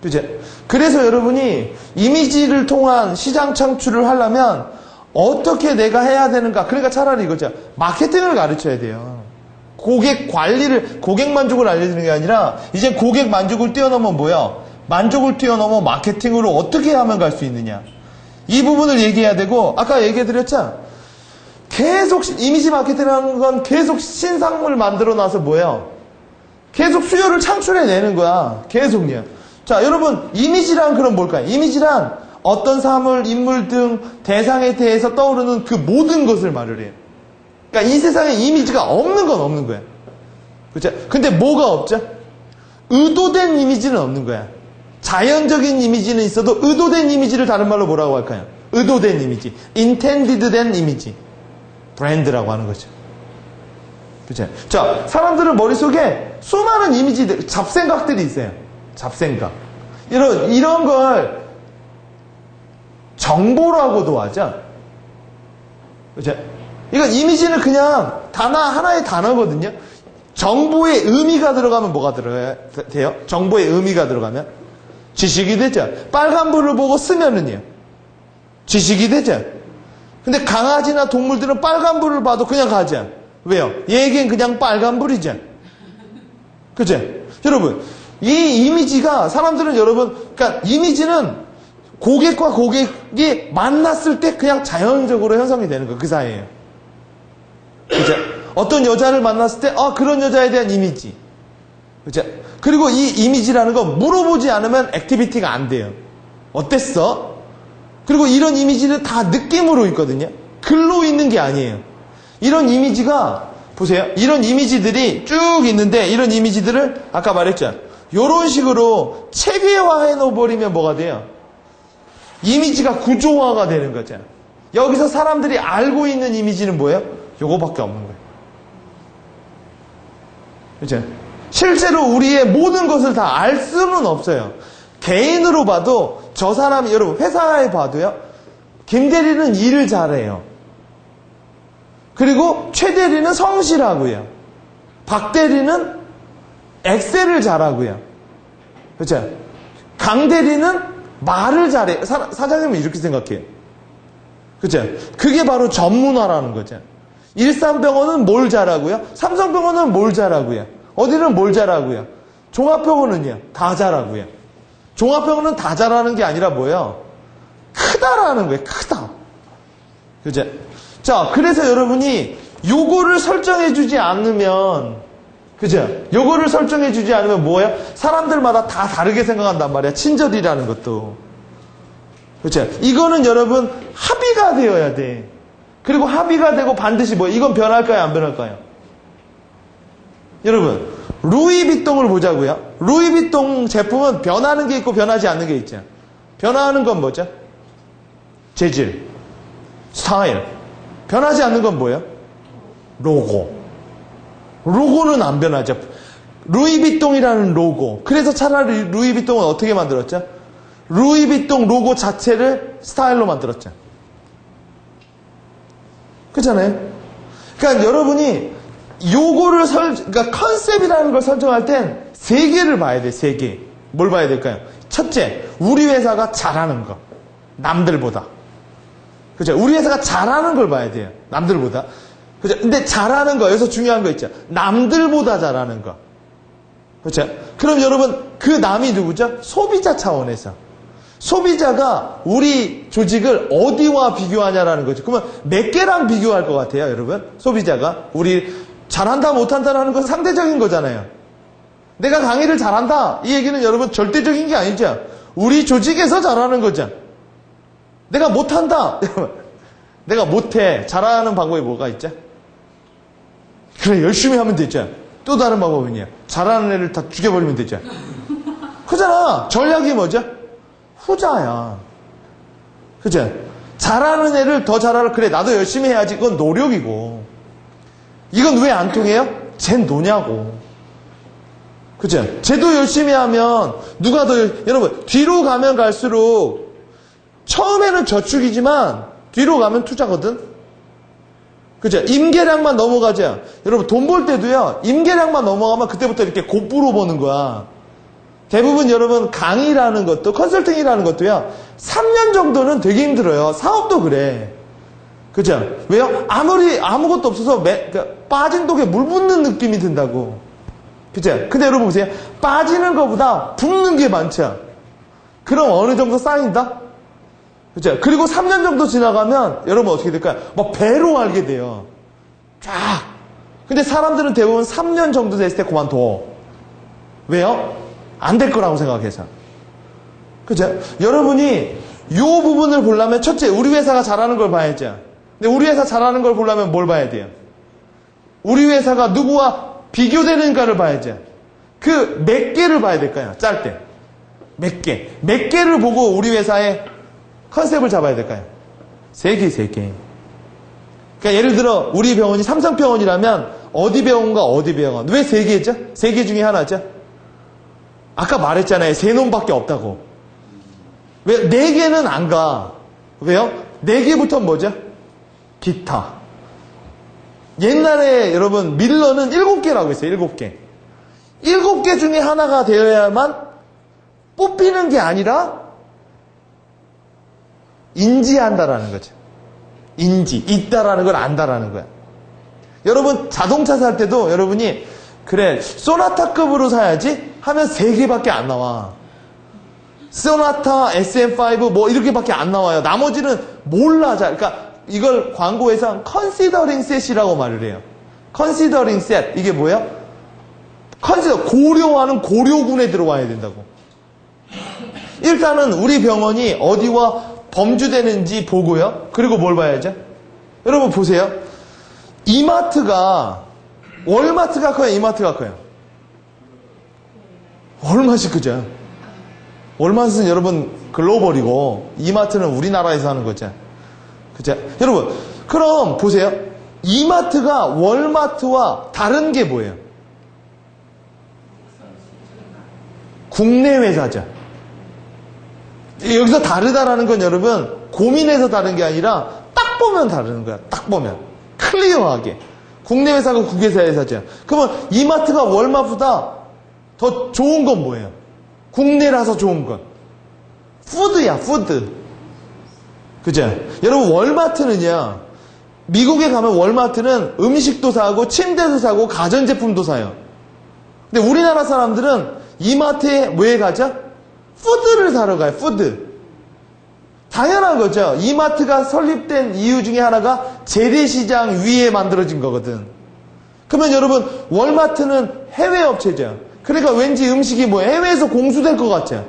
그죠? 그래서 여러분이 이미지를 통한 시장 창출을 하려면 어떻게 내가 해야 되는가? 그러니까 차라리 이거죠. 마케팅을 가르쳐야 돼요. 고객 관리를, 고객 만족을 알려주는 게 아니라 이제 고객 만족을 뛰어넘으면 뭐야? 만족을 뛰어넘어 마케팅으로 어떻게 하면 갈 수 있느냐? 이 부분을 얘기해야 되고 아까 얘기해드렸죠? 계속 이미지 마케팅이라는 건 계속 신상물 만들어 놔서 뭐예요? 계속 수요를 창출해내는 거야. 계속요. 자, 여러분 이미지란 그럼 뭘까요? 이미지란 어떤 사물, 인물 등 대상에 대해서 떠오르는 그 모든 것을 말을 해요. 그러니까 이 세상에 이미지가 없는 건 없는 거야. 그렇죠? 근데 뭐가 없죠? 의도된 이미지는 없는 거야. 자연적인 이미지는 있어도 의도된 이미지를 다른 말로 뭐라고 할까요? 의도된 이미지. intended 된 이미지. 브랜드라고 하는 거죠. 그렇죠? 자, 사람들은 머릿속에 수많은 이미지들, 잡생각들이 있어요. 잡생각. 이런 걸 정보라고도 하죠. 그렇죠? 이건 이미지는 그냥 하나의 단어거든요. 정보의 의미가 들어가면 뭐가 들어가야 돼요? 정보의 의미가 들어가면 지식이 되죠. 빨간불을 보고 쓰면은요. 지식이 되죠. 근데 강아지나 동물들은 빨간불을 봐도 그냥 가죠. 왜요? 얘에겐 그냥 빨간불이죠. 그죠? 여러분, 이 이미지가 사람들은 그러니까 이미지는 고객과 고객이 만났을 때 그냥 자연적으로 형성이 되는 거예요. 그 사이에요. 그죠? 어떤 여자를 만났을 때, 그런 여자에 대한 이미지. 그죠? 그리고 이 이미지라는 건 물어보지 않으면 액티비티가 안 돼요. 어땠어? 그리고 이런 이미지는 다 느낌으로 있거든요. 글로 있는 게 아니에요. 이런 이미지가, 보세요. 이런 이미지들이 쭉 있는데, 이런 이미지들을 아까 말했죠. 이런 식으로 체계화해 놓아버리면 뭐가 돼요? 이미지가 구조화가 되는 거죠. 여기서 사람들이 알고 있는 이미지는 뭐예요? 요거밖에 없는 거예요. 그렇죠? 실제로 우리의 모든 것을 다 알 수는 없어요. 개인으로 봐도 저 사람이, 여러분 회사에 봐도요. 김 대리는 일을 잘해요. 그리고 최 대리는 성실하고요. 박 대리는 엑셀을 잘하고요. 그렇죠? 강 대리는 말을 잘해요. 사장님은 이렇게 생각해요. 그렇죠? 그게 바로 전문화라는 거죠. 일산병원은 뭘 잘하고요? 삼성병원은 뭘 잘하고요? 어디는 뭘 잘하고요? 종합병원은요? 다 잘하고요. 종합병원은 다 잘하는 게 아니라 뭐예요? 크다라는 거예요. 크다. 그죠? 자, 그래서 여러분이 요거를 설정해주지 않으면, 그죠? 요거를 설정해주지 않으면 뭐예요? 사람들마다 다 다르게 생각한단 말이야. 친절이라는 것도. 그죠? 이거는 여러분 합의가 되어야 돼. 그리고 합의가 되고 반드시 뭐, 이건 변할까요? 안 변할까요? 여러분, 루이비통을 보자고요. 루이비통 제품은 변하는 게 있고 변하지 않는 게 있죠. 변화하는 건 뭐죠? 재질, 스타일. 변하지 않는 건 뭐예요? 로고. 로고는 안 변하죠. 루이비통이라는 로고. 그래서 차라리 루이비통은 어떻게 만들었죠? 루이비통 로고 자체를 스타일로 만들었죠. 그렇잖아요? 그러니까 여러분이 요거를 그러니까 컨셉이라는 걸 설정할 땐 세 개를 봐야 돼, 세 개. 뭘 봐야 될까요? 첫째, 우리 회사가 잘하는 거. 남들보다. 그죠? 우리 회사가 잘하는 걸 봐야 돼요. 남들보다. 그죠? 근데 잘하는 거, 여기서 중요한 거 있죠. 남들보다 잘하는 거. 그렇죠? 그럼 여러분, 그 남이 누구죠? 소비자 차원에서. 소비자가 우리 조직을 어디와 비교하냐라는 거죠. 그러면 몇 개랑 비교할 것 같아요, 여러분? 소비자가. 우리 잘한다, 못한다라는 건 상대적인 거잖아요. 내가 강의를 잘한다. 이 얘기는 여러분 절대적인 게 아니죠. 우리 조직에서 잘하는 거죠. 내가 못한다. 내가 못해. 잘하는 방법이 뭐가 있죠? 그래, 열심히 하면 되죠. 또 다른 방법은요. 잘하는 애를 다 죽여버리면 되죠. 그잖아. 전략이 뭐죠? 후자야. 그죠? 잘하는 애를 더 잘하라. 그래, 나도 열심히 해야지. 그건 노력이고. 이건 왜 안 통해요? 쟨 노냐고. 그죠? 쟤도 열심히 하면 누가 더 여러분 뒤로 가면 갈수록 처음에는 저축이지만 뒤로 가면 투자거든. 그죠? 임계량만 넘어가자. 여러분 돈 벌 때도요. 임계량만 넘어가면 그때부터 이렇게 곧부로 버는 거야. 대부분 여러분 강의라는 것도 컨설팅이라는 것도요. 3년 정도는 되게 힘들어요. 사업도 그래. 그죠? 왜요? 아무리 아무것도 없어서 빠진 독에 물 붓는 느낌이 든다고. 그죠? 근데 여러분 보세요. 빠지는 것보다 붓는 게 많죠. 그럼 어느 정도 쌓인다? 그죠? 그리고 3년 정도 지나가면 여러분 어떻게 될까요? 막 배로 알게 돼요. 쫙. 근데 사람들은 대부분 3년 정도 됐을 때 그만둬. 왜요? 안 될 거라고 생각해서. 그죠? 여러분이 요 부분을 보려면 첫째, 우리 회사가 잘하는 걸 봐야죠. 근데 우리 회사 잘하는 걸 보려면 뭘 봐야 돼요? 우리 회사가 누구와 비교되는가를 봐야죠. 그 몇 개를 봐야 될까요? 짤 때. 몇 개. 몇 개를 보고 우리 회사의 컨셉을 잡아야 될까요? 세 개, 세 개. 그러니까 예를 들어 우리 병원이 삼성병원이라면 어디 병원과 어디 병원. 왜 세 개죠? 세 개 중에 하나죠? 아까 말했잖아요. 세 놈밖에 없다고. 왜? 네 개는 안 가. 왜요? 네 개부터 뭐죠? 기타. 옛날에 여러분 밀러는 7개라고 했어요. 7개. 7개 중에 하나가 되어야만 뽑히는 게 아니라 인지한다라는 거죠. 인지. 있다라는 걸 안다라는 거야. 여러분 자동차 살 때도 여러분이 그래 소나타급으로 사야지 하면 3개밖에 안 나와. 소나타, SM5 뭐 이렇게밖에 안 나와요. 나머지는 몰라. 그러니까 이걸 광고에서 컨시더링 셋이라고 말을 해요. 컨시더링 셋. 이게 뭐예요? 고려하는 고려군에 들어와야 된다고. 일단은 우리 병원이 어디와 범주되는지 보고요. 그리고 뭘 봐야죠? 여러분 보세요. 이마트가 월마트가 커요? 이마트가 커요? 월마트이 크죠. 월마트는 여러분 글로벌이고 이마트는 우리나라에서 하는 거죠. 그죠? 여러분, 그럼 보세요. 이마트가 월마트와 다른 게 뭐예요? 국내 회사죠. 여기서 다르다라는 건 여러분 고민해서 다른 게 아니라 딱 보면 다르는 거야. 딱 보면. 클리어하게. 국내 회사가 국외 회사죠. 그러면 이마트가 월마트보다 더 좋은 건 뭐예요? 국내라서 좋은 건. 푸드야, 푸드. 그죠? 여러분 월마트는요. 미국에 가면 월마트는 음식도 사고 침대도 사고 가전제품도 사요. 근데 우리나라 사람들은 이마트에 왜 가죠? 푸드를 사러 가요. 푸드. 당연한 거죠. 이마트가 설립된 이유 중에 하나가 재래시장 위에 만들어진 거거든. 그러면 여러분, 월마트는 해외 업체죠. 그러니까 왠지 음식이 뭐 해외에서 공수될 것 같죠.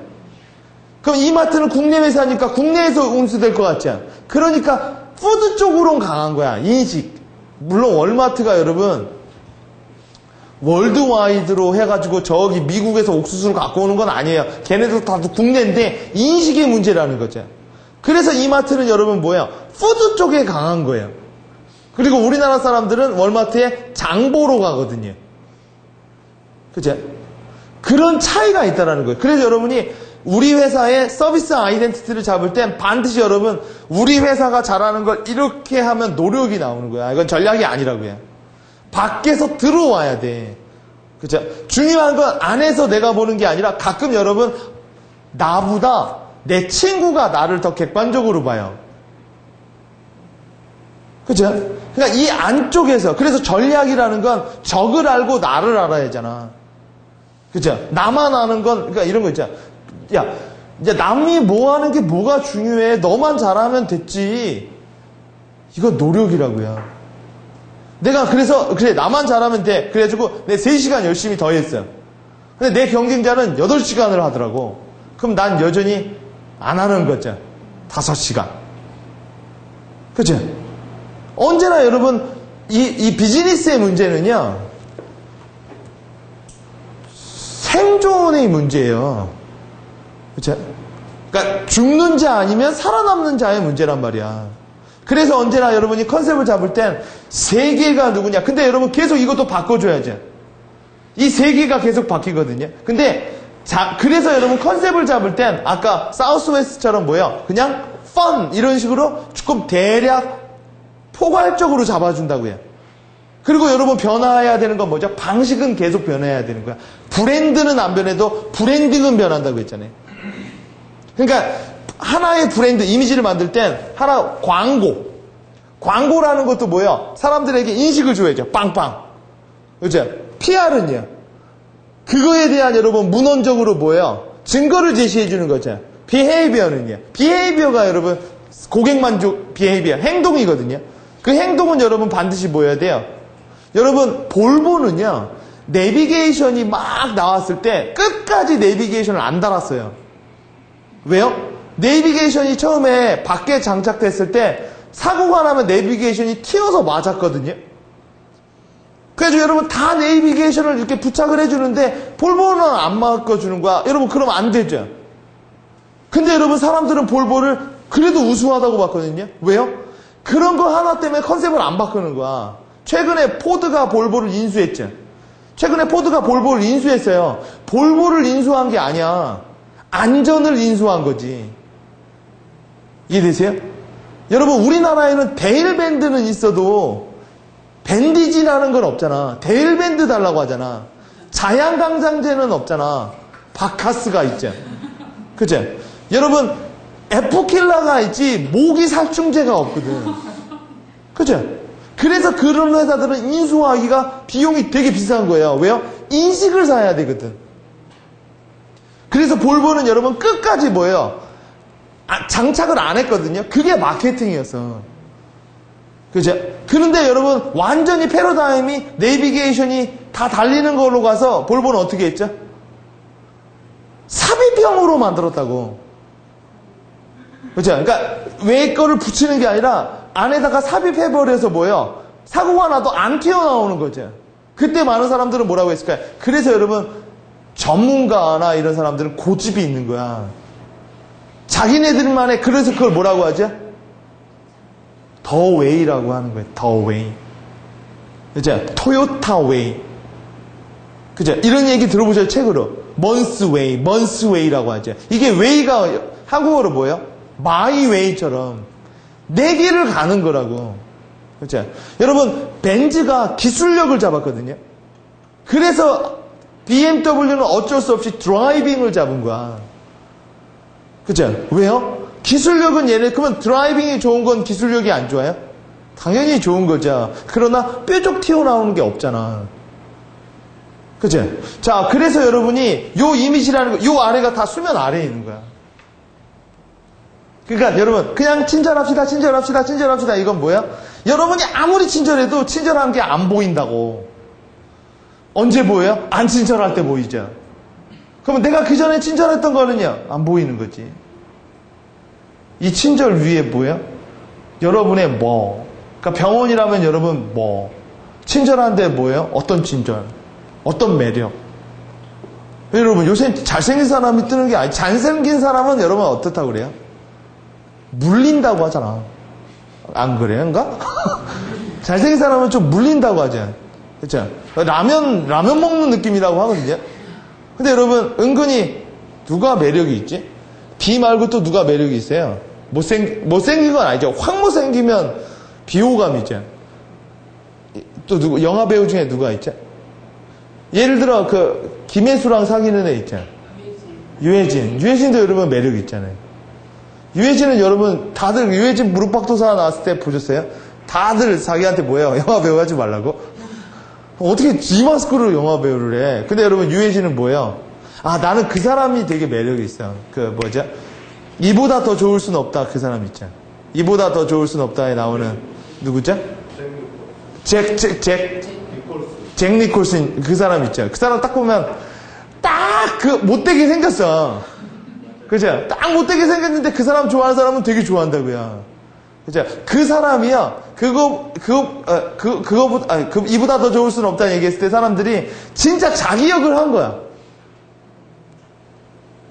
그럼 이마트는 국내 회사니까 국내에서 공수될 것 같죠. 그러니까 푸드 쪽으로는 강한 거야, 인식. 물론 월마트가 여러분, 월드와이드로 해가지고 저기 미국에서 옥수수를 갖고 오는 건 아니에요. 걔네들 다 국내인데 인식의 문제라는 거죠. 그래서 이마트는 여러분 뭐예요? 푸드 쪽에 강한 거예요. 그리고 우리나라 사람들은 월마트에 장보러 가거든요. 그죠? 그런 차이가 있다는 거예요. 그래서 여러분이 우리 회사의 서비스 아이덴티티를 잡을 땐 반드시 여러분, 우리 회사가 잘하는 걸 이렇게 하면 노력이 나오는 거야. 이건 전략이 아니라고요. 밖에서 들어와야 돼. 그죠? 중요한 건 안에서 내가 보는 게 아니라 가끔 여러분, 나보다 내 친구가 나를 더 객관적으로 봐요. 그죠? 그러니까 이 안쪽에서, 그래서 전략이라는 건 적을 알고 나를 알아야 하잖아. 그죠? 나만 아는 건, 그러니까 이런 거 있잖아. 야, 이제 남이 뭐 하는 게 뭐가 중요해. 너만 잘하면 됐지. 이건 노력이라고요. 내가 그래, 나만 잘하면 돼. 그래가지고 내 3시간 열심히 더 했어요. 근데 내 경쟁자는 8시간을 하더라고. 그럼 난 여전히 안 하는 거죠. 5시간. 그죠? 언제나 여러분, 이 비즈니스의 문제는요, 생존의 문제예요. 그쵸? 그러니까 죽는 자 아니면 살아남는 자의 문제란 말이야. 그래서 언제나 여러분이 컨셉을 잡을 땐 세계가 누구냐. 근데 여러분 계속 이것도 바꿔줘야죠. 이 세계가 계속 바뀌거든요. 근데 그래서 여러분 컨셉을 잡을 땐 아까 사우스웨스트처럼 뭐예요? 그냥 fun 이런 식으로 조금 대략 포괄적으로 잡아준다고요. 그리고 여러분 변화해야 되는 건 뭐죠? 방식은 계속 변해야 되는 거야. 브랜드는 안 변해도 브랜딩은 변한다고 했잖아요. 그러니까 하나의 브랜드 이미지를 만들 땐 하나 광고라는 것도 뭐예요? 사람들에게 인식을 줘야죠. 빵빵. 그렇죠? PR은요. 그거에 대한 여러분 문헌적으로 뭐예요? 증거를 제시해 주는 거죠. 비헤이비어는요. 비헤이비어가 여러분 고객 만족 비헤이비어 행동이거든요. 그 행동은 여러분 반드시 보여야 돼요. 여러분 볼보는요. 내비게이션이 막 나왔을 때 끝까지 내비게이션을 안 달았어요. 왜요? 내비게이션이 처음에 밖에 장착됐을 때 사고가 나면 내비게이션이 튀어서 맞았거든요. 그래서 여러분 다 내비게이션을 이렇게 부착을 해주는데 볼보는 안 바꿔주는 거야. 여러분 그러면 안 되죠. 근데 여러분 사람들은 볼보를 그래도 우수하다고 봤거든요. 왜요? 그런 거 하나 때문에 컨셉을 안 바꾸는 거야. 최근에 포드가 볼보를 인수했죠. 최근에 포드가 볼보를 인수했어요. 볼보를 인수한 게 아니야. 안전을 인수한 거지. 이해되세요? 여러분 우리나라에는 데일밴드는 있어도 밴디지라는 건 없잖아. 데일밴드 달라고 하잖아. 자양강장제는 없잖아. 바카스가 있죠. 그죠? 여러분 에프킬라가 있지 모기 살충제가 없거든. 그죠? 그래서 그런 회사들은 인수하기가 비용이 되게 비싼 거예요. 왜요? 인식을 사야 되거든. 그래서 볼보는 여러분 끝까지 뭐예요? 장착을 안 했거든요. 그게 마케팅이었어. 그죠? 그런데 여러분 완전히 패러다임이 내비게이션이 다 달리는 걸로 가서 볼보는 어떻게 했죠? 삽입형으로 만들었다고. 그죠? 그러니까 외 거를 붙이는 게 아니라 안에다가 삽입해버려서 뭐예요? 사고가 나도 안 튀어나오는 거죠. 그때 많은 사람들은 뭐라고 했을까요? 그래서 여러분 전문가나 이런 사람들은 고집이 있는 거야. 자기네들만의, 그래서 그걸 뭐라고 하죠? 더 웨이라고 하는 거예요. 더 웨이. 그죠? 토요타 웨이. 그죠? 이런 얘기 들어보셔요, 책으로. 먼스 웨이, 먼스 웨이라고 하죠. 이게 웨이가 한국어로 뭐예요? 마이 웨이처럼 내 길을 가는 거라고. 그죠? 여러분, 벤츠가 기술력을 잡았거든요. 그래서 BMW는 어쩔 수 없이 드라이빙을 잡은 거야. 그죠? 왜요? 기술력은 그러면 드라이빙이 좋은 건 기술력이 안 좋아요? 당연히 좋은 거죠. 그러나 뾰족 튀어나오는 게 없잖아. 그죠? 자, 그래서 여러분이 요 이미지라는 거, 요 아래가 다 수면 아래에 있는 거야. 그러니까 여러분 그냥 친절합시다. 이건 뭐야? 여러분이 아무리 친절해도 친절한 게 안 보인다고. 언제 보여요? 안 친절할 때 보이죠. 그러면 내가 그 전에 친절했던 거는요? 안 보이는 거지. 이 친절 위에 뭐야? 여러분의 뭐. 그러니까 병원이라면 여러분 뭐. 친절한데 뭐예요? 어떤 친절? 어떤 매력? 여러분 요새 잘생긴 사람이 뜨는 게 아니, 잘생긴 사람은 여러분 어떻다고 그래요? 물린다고 하잖아. 안 그래요? 그런가? 잘생긴 사람은 좀 물린다고 하죠. 그렇죠? 라면 먹는 느낌이라고 하거든요. 근데 여러분 은근히 누가 매력이 있지? 비 말고 또 누가 매력이 있어요? 못생긴 건 아니죠. 확 못생기면 비호감이죠. 또 누구 영화 배우 중에 누가 있죠? 예를 들어 그 김혜수랑 사귀는 애 있잖아. 유해진도 여러분 매력이 있잖아요. 유해진은 여러분 다들 유해진 무릎팍도사 나왔을 때 보셨어요? 다들 자기한테 뭐예요? 영화 배우 하지 말라고? 어떻게 이 마스크로 영화 배우를 해? 근데 여러분 유해진은 뭐예요? 아 나는 그 사람이 되게 매력이 있어. 그 뭐죠? 이보다 더 좋을 순 없다 그 사람 있잖아. 이보다 더 좋을 순 없다에 나오는 누구죠? 잭 니콜슨 그 사람 있죠. 그 사람 딱 보면 딱 그 못되게 생겼어. 그죠? 딱 못되게 생겼는데 그 사람 좋아하는 사람은 되게 좋아한다고요. 그죠? 그 사람이요. 이보다 더 좋을 수는 없다는 얘기했을 때 사람들이 진짜 자기 역을 한 거야.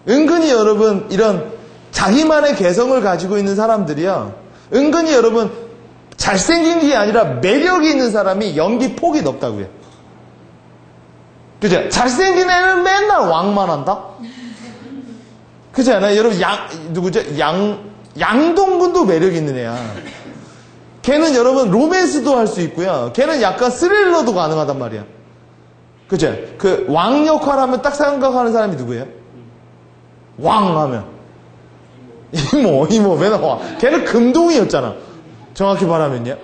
은근히 여러분 이런 자기만의 개성을 가지고 있는 사람들이요. 은근히 여러분 잘생긴 게 아니라 매력이 있는 사람이 연기 폭이 높다고요. 그죠? 잘생긴 애는 맨날 왕만 한다? 그렇지 않아요? 여러분, 누구죠? 양동근도 매력 있는 애야. 걔는 여러분, 로맨스도 할 수 있고요. 걔는 약간 스릴러도 가능하단 말이야. 그죠? 그, 왕 역할 하면 딱 생각하는 사람이 누구예요? 왕 하면. 이모, 맨날 왕. 걔는 금동이었잖아. 정확히 말하면요.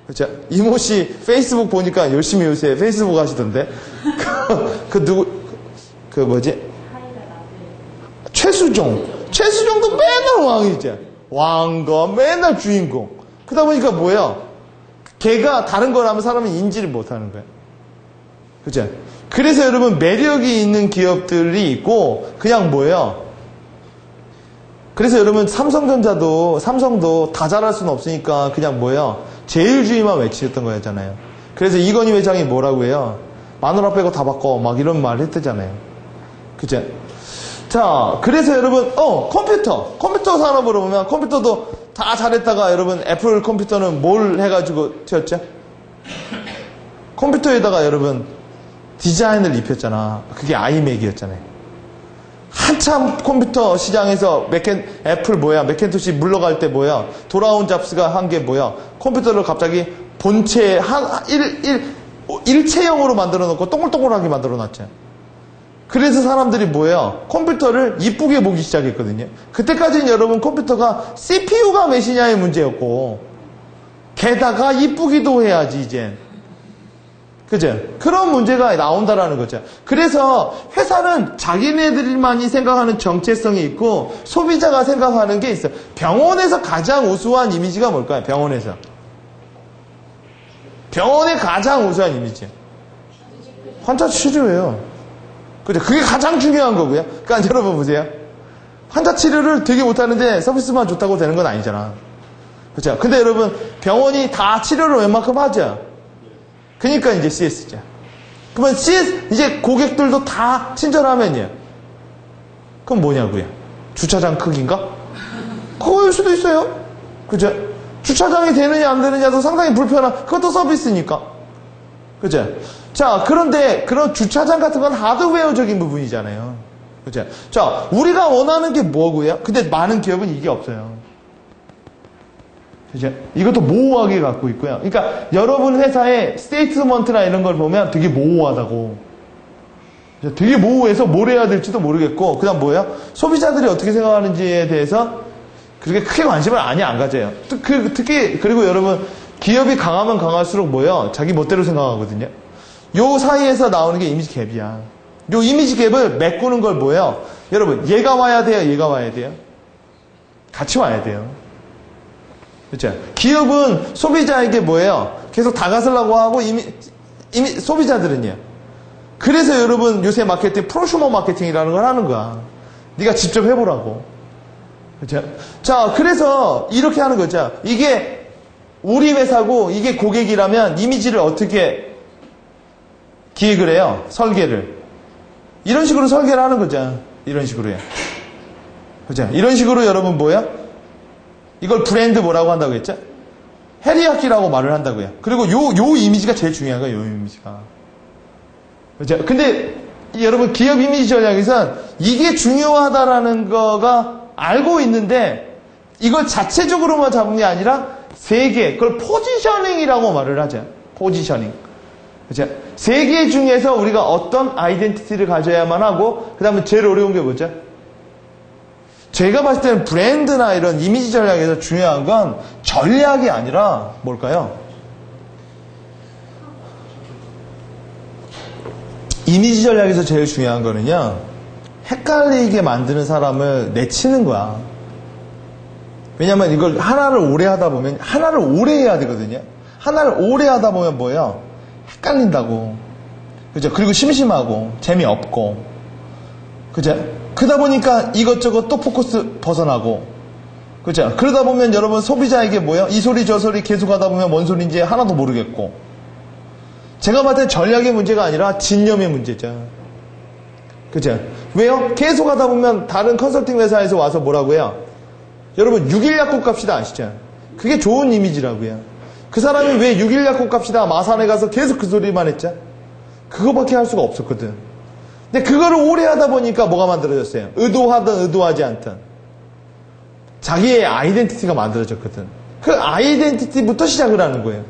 그쵸? 이모 씨 페이스북 보니까 열심히 요새 페이스북 하시던데. 최수종도 맨날 왕이지. 왕과 맨날 주인공. 그러다 보니까 뭐예요? 걔가 다른 걸 하면 사람이 인지를 못 하는 거예요. 그죠? 그래서 여러분 매력이 있는 기업들이 있고, 그냥 뭐예요? 그래서 여러분 삼성도 다 잘할 수는 없으니까 그냥 뭐예요? 제일주의만 외치셨던 거였잖아요. 그래서 이건희 회장이 뭐라고 해요? 마누라 빼고 다 바꿔 막 이런 말 했잖아요. 그죠? 자, 그래서 여러분 컴퓨터 산업으로 보면 컴퓨터도 다 잘했다가 여러분 애플 컴퓨터는 뭘 해가지고 튀었죠? 컴퓨터에다가 여러분 디자인을 입혔잖아. 그게 아이맥이었잖아요. 한참 컴퓨터 시장에서 맥킨토시 물러갈 때 돌아온 잡스가 한 게 컴퓨터를 갑자기 본체 일체형으로 만들어 놓고 동글동글하게 만들어 놨죠. 그래서 사람들이 컴퓨터를 이쁘게 보기 시작했거든요. 그때까지는 여러분 컴퓨터가 CPU가 몇이냐의 문제였고, 게다가 이쁘기도 해야지 이제. 그죠? 그런 문제가 나온다라는 거죠. 그래서 회사는 자기네들만이 생각하는 정체성이 있고 소비자가 생각하는 게 있어요. 병원에서 가장 우수한 이미지가 뭘까요? 병원의 가장 우수한 이미지. 환자 치료예요. 그죠? 그게 가장 중요한 거고요. 그러니까 여러분 보세요. 환자 치료를 되게 못하는데 서비스만 좋다고 되는 건 아니잖아. 그죠? 근데 여러분 병원이 다 치료를 웬만큼 하죠. 그러니까 이제 CS죠. 그러면 CS 이제 고객들도 다 친절하면요. 그럼 뭐냐고요? 주차장 크기인가? 그거일 수도 있어요. 그죠? 주차장이 되느냐 안 되느냐도 상당히 불편한 그것도 서비스니까. 그죠? 자, 그런데 그런 주차장 같은 건 하드웨어적인 부분이잖아요. 그죠? 자, 우리가 원하는 게 뭐고요? 근데 많은 기업은 이게 없어요. 그죠? 이것도 모호하게 갖고 있고요. 그러니까 여러분 회사의 스테이트먼트나 이런 걸 보면 되게 모호하다고. 되게 모호해서 뭘 해야 될지도 모르겠고, 그다음 뭐예요? 소비자들이 어떻게 생각하는지에 대해서 그렇게 크게 관심을 안 가져요. 특히 그리고 여러분 기업이 강하면 강할수록 뭐예요? 자기 멋대로 생각하거든요. 요 사이에서 나오는 게 이미지 갭이야. 요 이미지 갭을 메꾸는 걸 뭐예요? 여러분 얘가 와야 돼요? 얘가 와야 돼요? 같이 와야 돼요. 그렇죠? 기업은 소비자에게 뭐예요? 계속 다가서려고 하고 이미 소비자들은요. 그래서 여러분 요새 마케팅 프로슈머 마케팅이라는 걸 하는 거야. 네가 직접 해보라고. 그렇죠? 자, 그래서 이렇게 하는 거죠. 이게 우리 회사고 이게 고객이라면 이미지를 어떻게 기획을 해요? 설계를. 이런 식으로 설계를 하는 거죠. 이런 식으로요. 그죠? 이런 식으로 여러분 뭐예요? 이걸 브랜드 뭐라고 한다고 했죠? 헤리야키라고 말을 한다고요. 그리고 요 이미지가 제일 중요한 거예요. 요 이미지가. 그죠? 근데 여러분 기업 이미지 전략에선 이게 중요하다라는 거가 알고 있는데 이걸 자체적으로만 잡은 게 아니라 세 개, 그걸 포지셔닝이라고 말을 하죠. 포지셔닝. 그죠? 세 개 중에서 우리가 어떤 아이덴티티를 가져야만 하고, 그 다음에 제일 어려운 게 뭐죠? 제가 봤을 때는 브랜드나 이런 이미지 전략에서 중요한 건 전략이 아니라 뭘까요? 이미지 전략에서 제일 중요한 거는요, 헷갈리게 만드는 사람을 내치는 거야. 왜냐면 이걸 하나를 오래 하다 보면, 하나를 오래 해야 되거든요. 하나를 오래 하다 보면 뭐예요? 헷갈린다고. 그죠? 그리고 심심하고, 재미없고. 그죠? 그러다 보니까 이것저것 또 포커스 벗어나고. 그죠? 그러다 보면 여러분 소비자에게 뭐예요? 이 소리 저 소리 계속 하다 보면 뭔 소리인지 하나도 모르겠고. 제가 봤을 때 전략의 문제가 아니라 진념의 문제죠. 그죠? 왜요? 계속 하다 보면 다른 컨설팅 회사에서 와서 뭐라고 해요? 여러분 6일 약국 갑시다 아시죠? 그게 좋은 이미지라고요. 그 사람이 왜 6일 약국 갑시다 마산에 가서 계속 그 소리만 했죠? 그거밖에 할 수가 없었거든. 근데 그거를 오래 하다 보니까 뭐가 만들어졌어요? 의도하든 의도하지 않든 자기의 아이덴티티가 만들어졌거든. 그 아이덴티티부터 시작을 하는 거예요.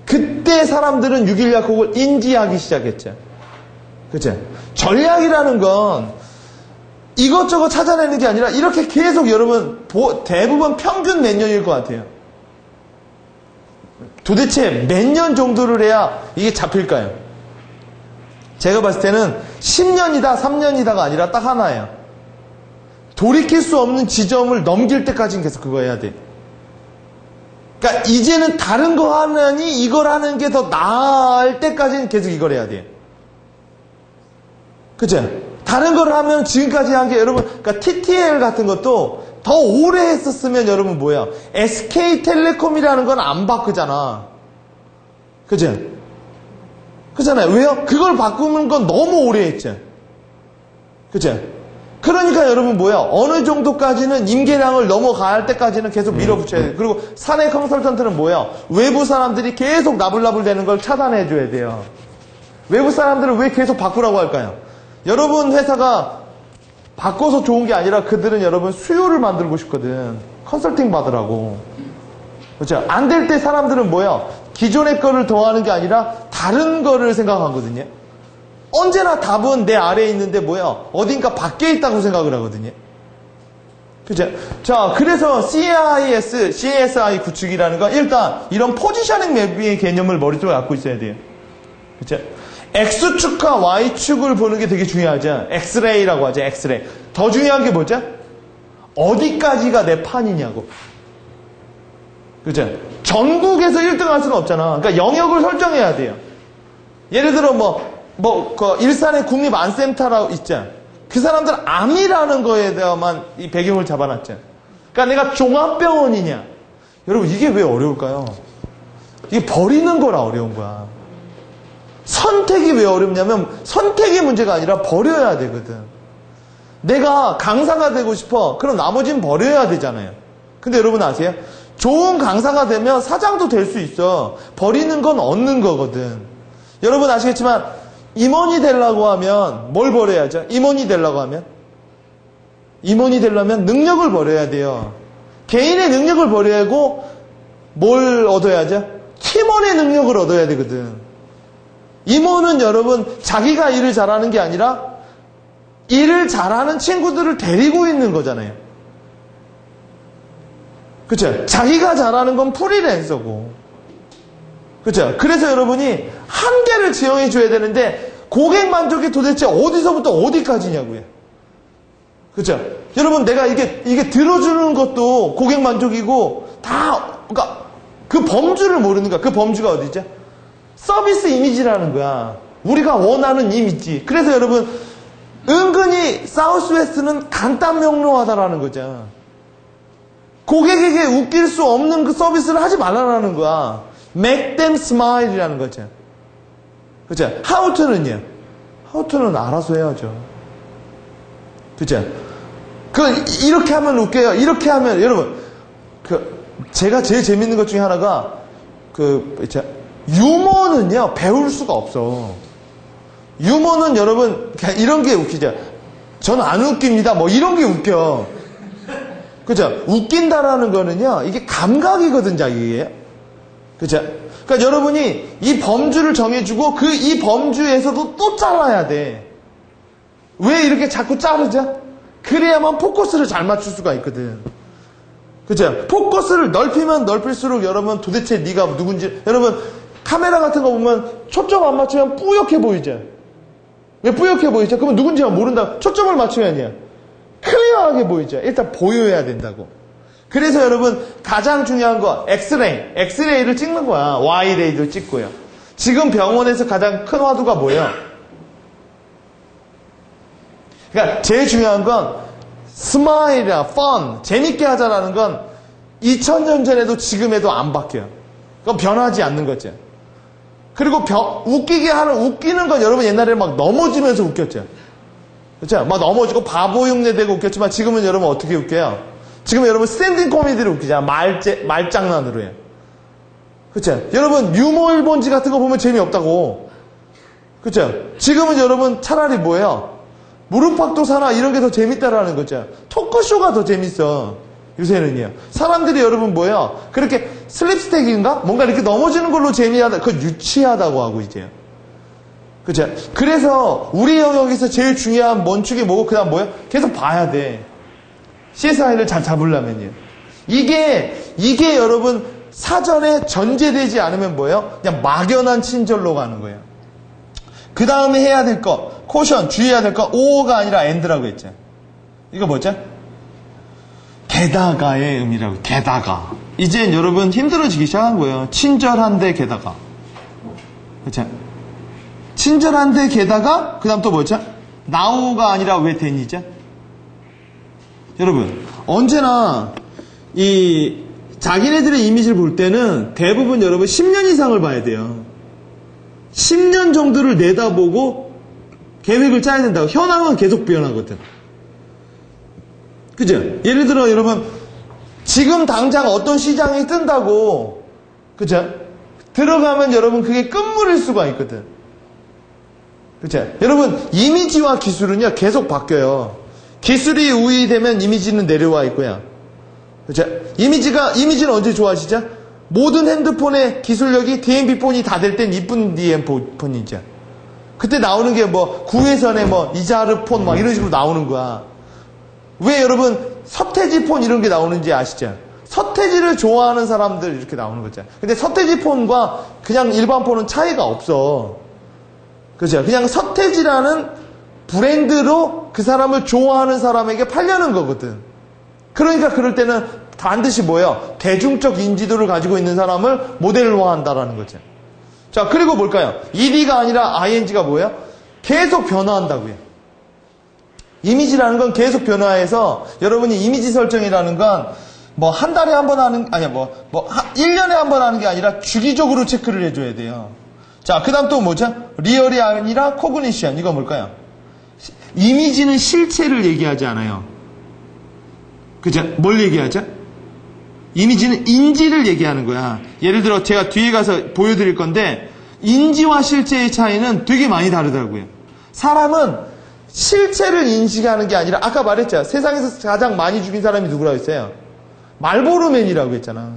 그때 사람들은 6일 약국을 인지하기 시작했죠. 그죠? 전략이라는 건 이것저것 찾아내는 게 아니라 이렇게 계속 여러분 대부분 평균 몇 년일 것 같아요. 도대체 몇 년 정도를 해야 이게 잡힐까요? 제가 봤을 때는 10년이다 3년이다가 아니라 딱 하나예요. 돌이킬 수 없는 지점을 넘길 때까지는 계속 그거 해야 돼. 그러니까 이제는 다른 거 하느니 이걸 하는 게 더 나을 때까지는 계속 이걸 해야 돼요. 그죠? 다른 걸 하면 지금까지 한 게 여러분, 그러니까 TTL 같은 것도 더 오래 했었으면 여러분 뭐야? SK텔레콤이라는 건 안 바꾸잖아. 그죠? 그잖아요. 왜요? 그걸 바꾸는 건 너무 오래 했죠. 그죠? 그러니까 여러분 뭐야? 어느 정도까지는 임계량을 넘어갈 때까지는 계속 밀어붙여야 돼요. 그리고 사내 컨설턴트는 뭐야? 외부 사람들이 계속 나불나불 되는 걸 차단해줘야 돼요. 외부 사람들은 왜 계속 바꾸라고 할까요? 여러분 회사가 바꿔서 좋은 게 아니라 그들은 여러분 수요를 만들고 싶거든. 컨설팅 받으라고. 그렇죠? 안 될 때 사람들은 뭐야? 기존의 거를 더하는 게 아니라 다른 거를 생각하거든요. 언제나 답은 내 아래에 있는데 뭐야? 어딘가 밖에 있다고 생각을 하거든요. 그죠? 자, 그래서 CSI 구축이라는 건 일단 이런 포지셔닝 맵의 개념을 머릿속에 갖고 있어야 돼요. 그죠? X축과 Y축을 보는 게 되게 중요하죠. 엑스레이라고 하죠. 엑스레이. 더 중요한 게 뭐죠? 어디까지가 내 판이냐고. 그죠? 전국에서 1등 할 수는 없잖아. 그러니까 영역을 설정해야 돼요. 예를 들어 그 일산의 국립안센터라고 있죠. 그 사람들 암이라는 거에 대해서만 이 배경을 잡아놨죠. 그러니까 내가 종합병원이냐. 여러분 이게 왜 어려울까요? 이게 버리는 거라 어려운 거야. 선택이 왜 어렵냐면 선택의 문제가 아니라 버려야 되거든. 내가 강사가 되고 싶어. 그럼 나머지는 버려야 되잖아요. 근데 여러분 아세요? 좋은 강사가 되면 사장도 될 수 있어. 버리는 건 얻는 거거든. 여러분 아시겠지만 임원이 되려고 하면 뭘 버려야죠? 임원이 되려고 하면 능력을 버려야 돼요. 개인의 능력을 버려야 하고 뭘 얻어야죠? 팀원의 능력을 얻어야 되거든. 임원은 여러분 자기가 일을 잘하는 게 아니라 일을 잘하는 친구들을 데리고 있는 거잖아요. 그렇죠? 자기가 잘하는 건 프리랜서고. 그렇죠? 그래서 여러분이 한계를 지정해 줘야 되는데 고객 만족이 도대체 어디서부터 어디까지냐고요. 그렇죠? 여러분, 내가 이게 들어주는 것도 고객 만족이고, 그러니까 그 범주를 모르는 거야. 그 범주가 어디죠? 서비스 이미지라는 거야. 우리가 원하는 이미지. 그래서 여러분, 은근히 사우스웨스트는 간단명료하다라는 거죠. 고객에게 웃길 수 없는 그 서비스를 하지 말라라는 거야. Make them smile이라는 거죠. 그죠? How to는요? How to는 알아서 해야죠. 그죠? 이렇게 하면 웃겨요. 이렇게 하면, 여러분, 제가 제일 재밌는 것 중에 하나가, 유머는요, 배울 수가 없어. 유머는 여러분, 그냥 이런 게 웃기죠. 저는 안 웃깁니다. 뭐 이런 게 웃겨. 그죠? 웃긴다라는 거는요, 이게 감각이거든, 자기예요. 그죠? 그러니까 여러분이 이 범주를 정해주고 이 범주에서도 또 잘라야 돼. 왜 이렇게 자꾸 자르죠? 그래야만 포커스를 잘 맞출 수가 있거든. 그죠? 포커스를 넓히면 넓힐수록 여러분 도대체 네가 누군지, 여러분 카메라 같은 거 보면 초점 안 맞추면 뿌옇게 보이죠? 왜 뿌옇게 보이죠? 그러면 누군지 모른다. 초점을 맞추면요, 클리어하게 보이죠? 일단 보여야 된다고. 그래서 여러분 가장 중요한 거 엑스레이를 찍는 거야. Y레이도 찍고요. 지금 병원에서 가장 큰 화두가 뭐예요? 그러니까 제일 중요한 건 스마일이나 펀, 재밌게 하자라는 건 2000년 전에도 지금에도 안 바뀌어요. 그건 변하지 않는 거죠. 그리고 웃기는 건 여러분 옛날에 막 넘어지면서 웃겼죠. 그렇죠? 막 넘어지고 바보 흉내 대고 웃겼지만 지금은 여러분 어떻게 웃겨요? 지금 여러분 스탠딩 코미디를 웃기잖아. 말장난으로 해요. 그렇죠? 여러분 유머 일본지 같은 거 보면 재미없다고. 그렇죠? 지금은 여러분 차라리 뭐예요? 무릎팍도사나 이런 게 더 재밌다라는 거죠. 토크쇼가 더 재밌어. 요새는요. 사람들이 여러분 뭐예요? 그렇게 슬립스틱인가? 뭔가 이렇게 넘어지는 걸로 재미하다. 그건 유치하다고 하고 이제요. 그죠? 그래서 우리 영역에서 제일 중요한 원칙이 뭐고 그 다음 뭐예요? 계속 봐야 돼. CSI를 잘 잡으려면요. 이게 여러분 사전에 전제되지 않으면 뭐예요? 그냥 막연한 친절로 가는 거예요. 그 다음에 해야 될 거, 코션, 주의해야 될 거, 오어가 아니라 엔드라고 했죠. 이거 뭐죠? 게다가의 의미라고. 게다가. 이젠 여러분 힘들어지기 시작한 거예요. 친절한데 게다가. 그렇죠? 친절한데 게다가 그 다음 또 뭐죠? 나오가 아니라 왜 된이죠? 여러분 언제나 이 자기네들의 이미지를 볼 때는 대부분 여러분 10년 이상을 봐야 돼요. 10년 정도를 내다보고 계획을 짜야 된다고. 현황은 계속 변하거든. 그죠? 예를 들어 여러분 지금 당장 어떤 시장이 뜬다고, 그죠? 들어가면 여러분 그게 끝물일 수가 있거든. 그죠? 여러분 이미지와 기술은요 계속 바뀌어요. 기술이 우위되면 이미지는 내려와 있고요. 그죠? 이미지는 언제 좋아지죠? 모든 핸드폰의 기술력이 DMB 폰이 다 될 땐 이쁜 DMB 폰이죠. 그때 나오는 게 뭐 구혜선의 뭐 이자르 폰 막 이런 식으로 나오는 거야. 왜 여러분 서태지 폰 이런 게 나오는지 아시죠? 서태지를 좋아하는 사람들 이렇게 나오는 거죠. 근데 서태지 폰과 그냥 일반 폰은 차이가 없어. 그죠? 그냥 서태지라는 브랜드로 그 사람을 좋아하는 사람에게 팔려는 거거든. 그러니까 그럴 때는 반드시 뭐예요? 대중적 인지도를 가지고 있는 사람을 모델로 한다라는 거죠. 자, 그리고 뭘까요? ED가 아니라 ING가 뭐예요? 계속 변화한다고요. 이미지라는 건 계속 변화해서 여러분이 이미지 설정이라는 건 뭐 한 달에 한 번 하는, 아니야, 1년에 한 번 하는 게 아니라 주기적으로 체크를 해줘야 돼요. 자, 그 다음 또 뭐죠? 리얼이 아니라 코그니션. 이거 뭘까요? 이미지는 실체를 얘기하지 않아요. 그죠? 뭘 얘기하죠? 이미지는 인지를 얘기하는 거야. 예를 들어 제가 뒤에 가서 보여드릴 건데 인지와 실체의 차이는 되게 많이 다르더라고요. 사람은 실체를 인식하는 게 아니라 아까 말했죠. 세상에서 가장 많이 죽인 사람이 누구라고 했어요? 말보로맨이라고 했잖아.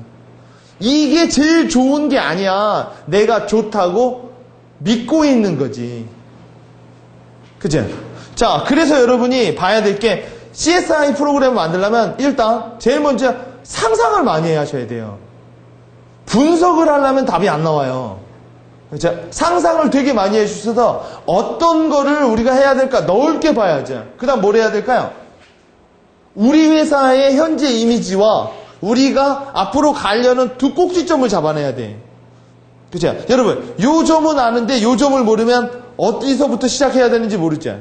이게 제일 좋은 게 아니야. 내가 좋다고 믿고 있는 거지. 그죠? 자, 그래서 여러분이 봐야 될 게 CSI 프로그램을 만들려면 일단 제일 먼저 상상을 많이 하셔야 돼요. 분석을 하려면 답이 안 나와요. 그렇죠? 상상을 되게 많이 해주셔서 어떤 거를 우리가 해야 될까 넓게 봐야죠. 그 다음 뭘 해야 될까요? 우리 회사의 현재 이미지와 우리가 앞으로 가려는 두 꼭지점을 잡아내야 돼. 그죠? 여러분, 요 점은 아는데 요 점을 모르면 어디서부터 시작해야 되는지 모르죠?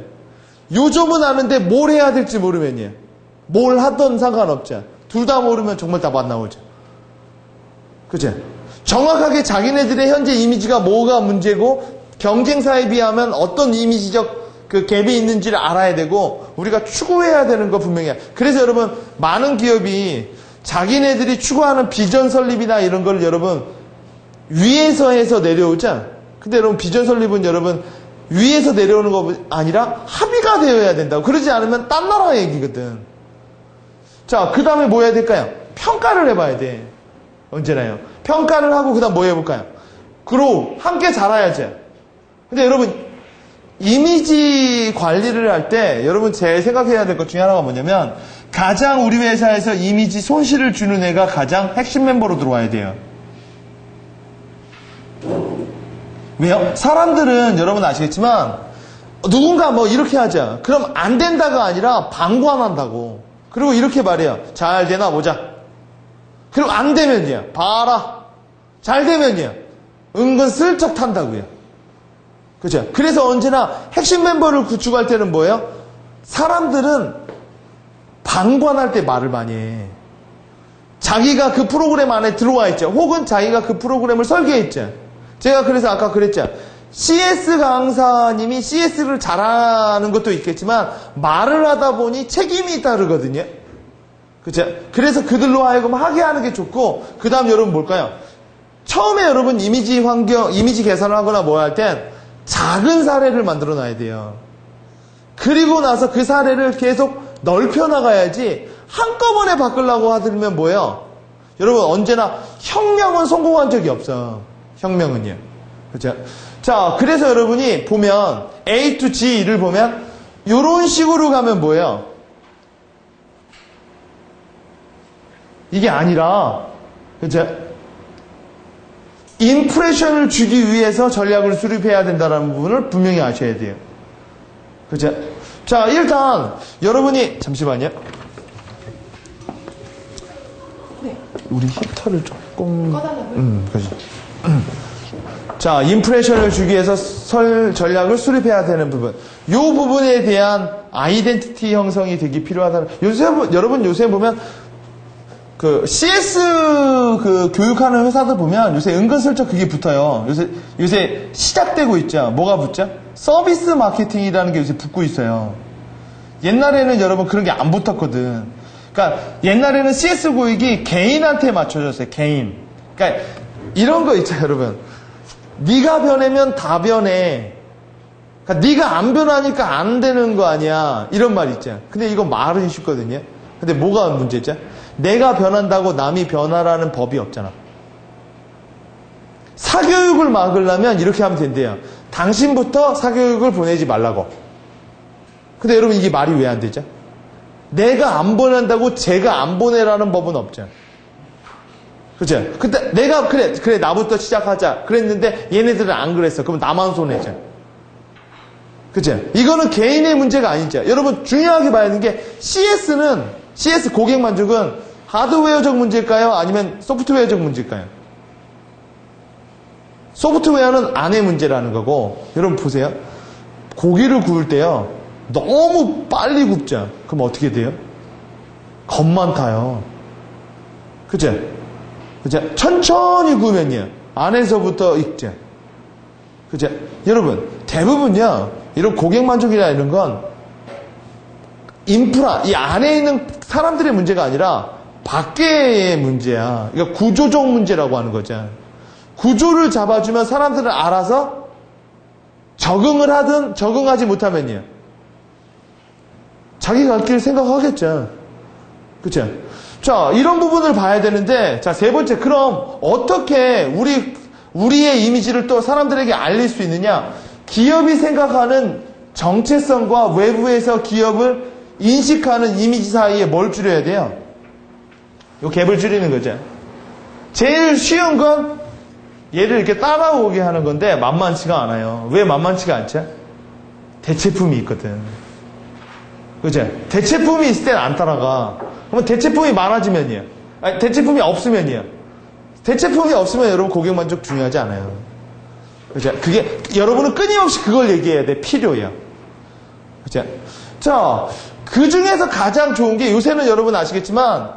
요 점은 아는데 뭘 해야 될지 모르면요. 뭘 하든 상관없죠. 둘 다 모르면 정말 답 안 나오죠. 그죠? 정확하게 자기네들의 현재 이미지가 뭐가 문제고 경쟁사에 비하면 어떤 이미지적 그 갭이 있는지를 알아야 되고 우리가 추구해야 되는 거 분명해요. 그래서 여러분 많은 기업이 자기네들이 추구하는 비전 설립이나 이런 걸 여러분 위에서 해서 내려오자. 근데 여러분 비전 설립은 여러분 위에서 내려오는 거 아니라 합의가 되어야 된다고. 그러지 않으면 딴 나라 얘기거든. 자, 그 다음에 뭐 해야 될까요? 평가를 해봐야 돼. 언제나요. 평가를 하고 그 다음 뭐 해볼까요? 그로우. 함께 자라야죠. 근데 여러분 이미지 관리를 할 때 여러분 제일 생각해야 될 것 중에 하나가 뭐냐면 가장 우리 회사에서 이미지 손실을 주는 애가 가장 핵심 멤버로 들어와야 돼요. 왜요? 사람들은 여러분 아시겠지만 누군가 뭐 이렇게 하자. 그럼 안 된다가 아니라 방관한다고. 그리고 이렇게 말해요. 잘 되나 보자. 그리고 안 되면요. 봐라. 잘 되면요. 은근 슬쩍 탄다고요. 그죠? 그래서 언제나 핵심 멤버를 구축할 때는 뭐예요? 사람들은 방관할 때 말을 많이 해. 자기가 그 프로그램 안에 들어와 있죠. 혹은 자기가 그 프로그램을 설계했죠. 제가 그래서 아까 그랬죠. CS 강사님이 CS를 잘하는 것도 있겠지만 말을 하다 보니 책임이 따르거든요. 그죠? 그래서 그들로 하여금 하게 하는 게 좋고 그 다음 여러분 뭘까요? 처음에 여러분 이미지 환경, 이미지 개선을 하거나 뭐 할 땐 작은 사례를 만들어 놔야 돼요. 그리고 나서 그 사례를 계속 넓혀 나가야지 한꺼번에 바꾸려고 하면 뭐예요? 여러분 언제나 혁명은 성공한 적이 없어. 혁명은요. 그렇죠? 자, 그래서 여러분이 보면 A to G를 보면 이런 식으로 가면 뭐예요? 이게 아니라 그렇죠? 임프레션을 주기 위해서 전략을 수립해야 된다는 부분을 분명히 아셔야 돼요. 그죠? 자, 일단 여러분이 잠시만요. 네. 우리 히터를 조금 꺼달라고요? 그죠. 자, 임프레션을 주기 위해서 전략을 수립해야 되는 부분. 이 부분에 대한 아이덴티티 형성이 되게 필요하다는. 여러분 요새 보면 그 CS 그 교육하는 회사들 보면 요새 은근슬쩍 그게 붙어요. 요새 시작되고 있죠. 뭐가 붙죠? 서비스 마케팅이라는 게 요새 붙고 있어요. 옛날에는 여러분 그런 게 안 붙었거든. 그러니까 옛날에는 CS 교육이 개인한테 맞춰졌어요. 개인. 그러니까 이런 거 있죠, 여러분. 네가 변하면 다 변해. 그러니까 네가 안 변하니까 안 되는 거 아니야. 이런 말 있죠. 근데 이거 말은 쉽거든요. 근데 뭐가 문제죠? 내가 변한다고 남이 변하라는 법이 없잖아. 사교육을 막으려면 이렇게 하면 된대요. 당신부터 사교육을 보내지 말라고. 근데 여러분 이게 말이 왜 안 되죠? 내가 안 보낸다고 제가 안 보내라는 법은 없죠. 그죠? 근데 내가 그래 나부터 시작하자 그랬는데 얘네들은 안 그랬어. 그럼 나만 손해죠. 그죠? 이거는 개인의 문제가 아니죠. 여러분 중요하게 봐야 하는 게 CS 고객 만족은 하드웨어적 문제일까요? 아니면 소프트웨어적 문제일까요? 소프트웨어는 안의 문제라는 거고, 여러분 보세요. 고기를 구울 때요, 너무 빨리 굽죠. 그럼 어떻게 돼요? 겁만 타요. 그죠? 천천히 구우면요, 안에서부터 익죠. 그죠? 여러분, 대부분요, 이런 고객 만족이나 이런 건 인프라, 이 안에 있는 사람들의 문제가 아니라 밖의 문제야. 그러니까 구조적 문제라고 하는 거죠. 구조를 잡아주면 사람들은 알아서 적응을 하든 적응하지 못하면요. 자기 갈 길 생각하겠죠. 그쵸? 자, 이런 부분을 봐야 되는데, 자, 세 번째, 그럼 어떻게 우리의 이미지를 또 사람들에게 알릴 수 있느냐? 기업이 생각하는 정체성과 외부에서 기업을 인식하는 이미지 사이에 뭘 줄여야 돼요? 요 갭을 줄이는 거죠. 제일 쉬운 건 얘를 이렇게 따라오게 하는 건데 만만치가 않아요. 왜 만만치가 않죠? 대체품이 있거든. 그죠? 대체품이 있을 땐 안 따라가. 그러면 대체품이 많아지면이에요. 아니, 대체품이 없으면이에요. 대체품이 없으면 여러분 고객 만족 중요하지 않아요. 그죠? 그게, 여러분은 끊임없이 그걸 얘기해야 돼. 필요해요. 그죠? 자, 그 중에서 가장 좋은 게 요새는 여러분 아시겠지만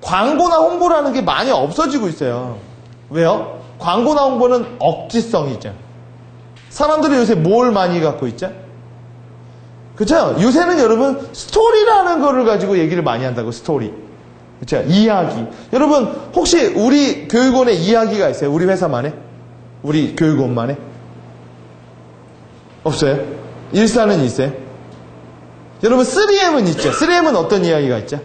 광고나 홍보라는 게 많이 없어지고 있어요. 왜요? 광고나 홍보는 억지성이죠. 사람들이 요새 뭘 많이 갖고 있죠? 그죠? 요새는 여러분 스토리라는 거를 가지고 얘기를 많이 한다고. 스토리. 그죠? 이야기. 여러분 혹시 우리 교육원에 이야기가 있어요? 우리 회사만에? 우리 교육원만에? 없어요? 일사는 있어요? 여러분 3M은 있죠? 3M은 어떤 이야기가 있죠?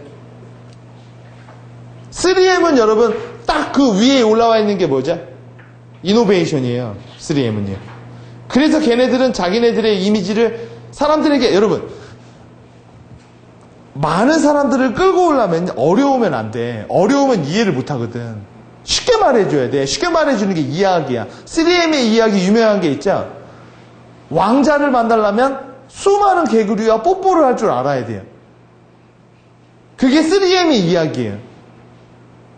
3M은 여러분 딱 그 위에 올라와 있는 게 뭐죠? 이노베이션이에요. 3M은요. 그래서 걔네들은 자기네들의 이미지를 사람들에게, 여러분 많은 사람들을 끌고 오려면 어려우면 안 돼. 어려우면 이해를 못 하거든. 쉽게 말해줘야 돼. 쉽게 말해주는 게 이야기야. 3M의 이야기 유명한 게 있죠? 왕자를 만나려면 수많은 개구리와 뽀뽀를 할 줄 알아야 돼요. 그게 3M의 이야기예요.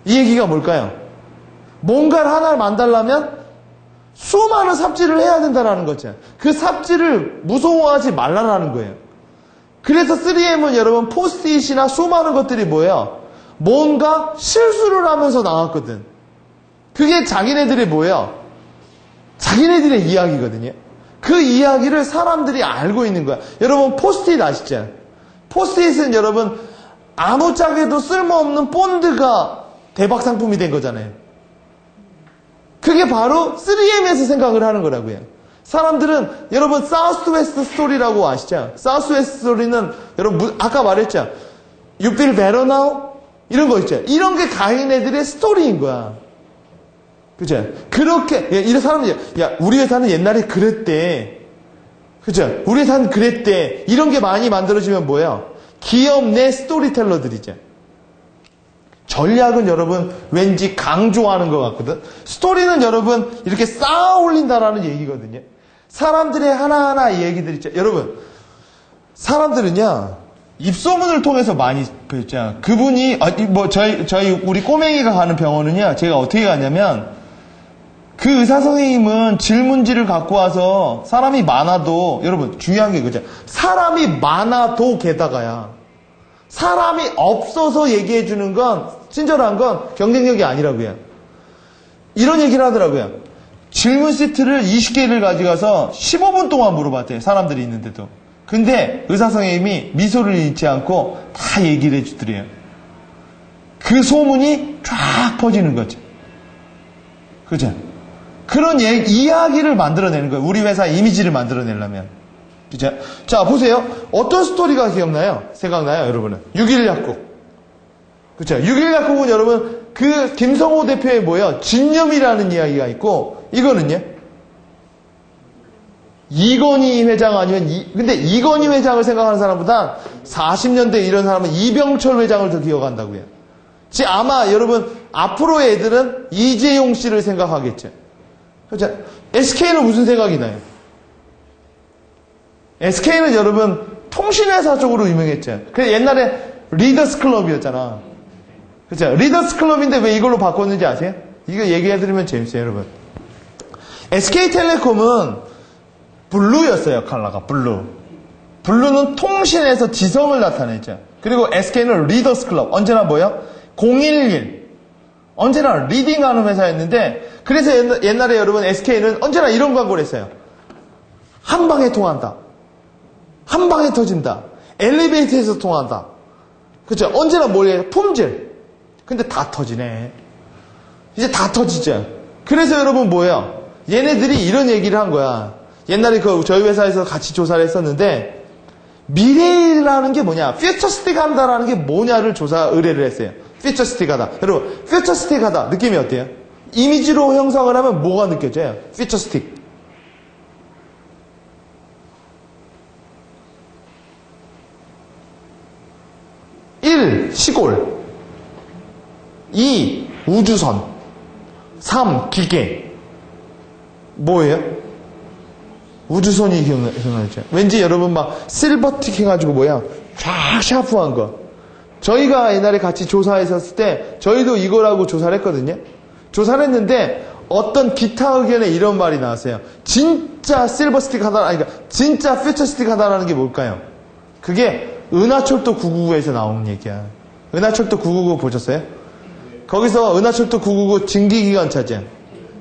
이 얘기가 뭘까요? 뭔가를 하나를 만들려면 수많은 삽질을 해야 된다는 거죠. 그 삽질을 무서워하지 말라는 거예요. 그래서 3M은 여러분 포스트잇이나 수많은 것들이 뭐예요? 뭔가 실수를 하면서 나왔거든. 그게 자기네들이 뭐예요? 자기네들의 이야기거든요. 그 이야기를 사람들이 알고 있는 거야. 여러분 포스트잇 아시죠? 포스트잇은 여러분 아무짝에도 쓸모없는 본드가 대박 상품이 된 거잖아요. 그게 바로 3M에서 생각을 하는 거라고요. 사람들은 여러분 사우스웨스트 스토리라고 아시죠? 사우스웨스트 스토리는 여러분 아까 말했죠? You feel better now? 이런 거 있죠? 이런 게 가인애들의 스토리인 거야. 그죠? 그렇게 이런 사람들이 야 우리 회사는 옛날에 그랬대. 그죠? 우리 회사는 그랬대. 이런 게 많이 만들어지면 뭐예요? 기업 내 스토리텔러들이죠. 전략은 여러분 왠지 강조하는 것 같거든. 스토리는 여러분 이렇게 쌓아 올린다라는 얘기거든요. 사람들의 하나하나 얘기들 있죠. 여러분 사람들은요 입소문을 통해서 많이 있잖아. 그분이 저희 우리 꼬맹이가 가는 병원은요 제가 어떻게 가냐면 그 의사 선생님은 질문지를 갖고 와서 사람이 많아도 여러분 중요한 게 그죠. 사람이 많아도 게다가야 사람이 없어서 얘기해 주는 건 친절한 건 경쟁력이 아니라고요. 이런 얘기를 하더라고요. 질문 시트를 20개를 가져가서 15분 동안 물어봤대요. 사람들이 있는데도. 근데 의사 선생님이 미소를 잃지 않고 다 얘기를 해주더래요. 그 소문이 쫙 퍼지는 거죠. 그죠? 그런 이야기를 만들어내는 거예요. 우리 회사 이미지를 만들어내려면. 그죠? 자, 보세요. 어떤 스토리가 기억나요? 생각나요, 여러분은? 6.1 약국. 그죠? 6.1 약국은 여러분, 그 김성호 대표의 뭐예요? 진념이라는 이야기가 있고, 이거는요? 이건희 회장 아니면, 근데 이건희 회장을 생각하는 사람보다 40년대 이런 사람은 이병철 회장을 더 기억한다고요. 아마 여러분, 앞으로의 애들은 이재용 씨를 생각하겠죠. 그죠? SK는 무슨 생각이 나요? SK는 여러분 통신회사 쪽으로 유명했죠. 그래서 옛날에 리더스 클럽이었잖아. 그죠? 리더스 클럽인데 왜 이걸로 바꿨는지 아세요? 이거 얘기해드리면 재밌어요, 여러분. SK텔레콤은 블루였어요, 컬러가. 블루. 블루는 통신에서 지성을 나타내죠. 그리고 SK는 리더스 클럽. 언제나 뭐요? 011. 언제나 리딩하는 회사였는데, 그래서 옛날에 여러분 SK는 언제나 이런 광고를 했어요. 한 방에 통한다. 한 방에 터진다. 엘리베이터에서 통한다. 그죠? 언제나 뭐예요? 품질. 근데 다 터지네. 이제 다 터지죠. 그래서 여러분 뭐예요? 얘네들이 이런 얘기를 한 거야. 옛날에 저희 회사에서 같이 조사를 했었는데, 미래라는 게 뭐냐? 퓨처스틱 한다라는 게 뭐냐를 의뢰를 했어요. 퓨처스틱 하다. 여러분, 퓨처스틱 하다. 느낌이 어때요? 이미지로 형성을 하면 뭐가 느껴져요? 퓨처스틱. 1. 시골 2. 우주선 3. 기계 뭐예요? 우주선이 기억나죠? 왠지 여러분 막 실버틱 해가지고 뭐야? 쫙 샤프한 거. 저희가 옛날에 같이 조사했었을 때 저희도 이거라고 조사를 했거든요. 조사를 했는데 어떤 기타 의견에 이런 말이 나왔어요. 진짜 실버스틱 하다, 아니, 그러니까 진짜 퓨처스틱 하다라는 게 뭘까요? 그게 은하철도 999에서 나온 얘기야. 은하철도 999 보셨어요? 거기서 은하철도 999 증기기관차죠.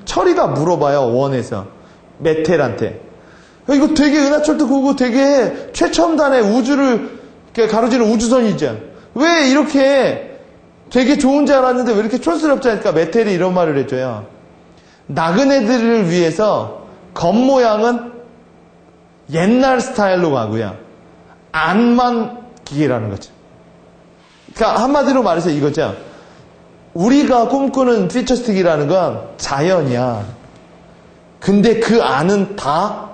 철이다 물어봐요, 원에서. 메텔한테. 이거 되게 은하철도 999 되게 최첨단의 우주를 가로지르는 우주선이죠. 왜 이렇게 되게 좋은 줄 알았는데 왜 이렇게 촌스럽지 않을까? 메텔이 이런 말을 해줘요. 나그네들을 위해서 겉모양은 옛날 스타일로 가고요. 안만 기계라는 거죠. 그러니까 한마디로 말해서 이거죠. 우리가 꿈꾸는 퓨처스틱이라는 건 자연이야. 근데 그 안은 다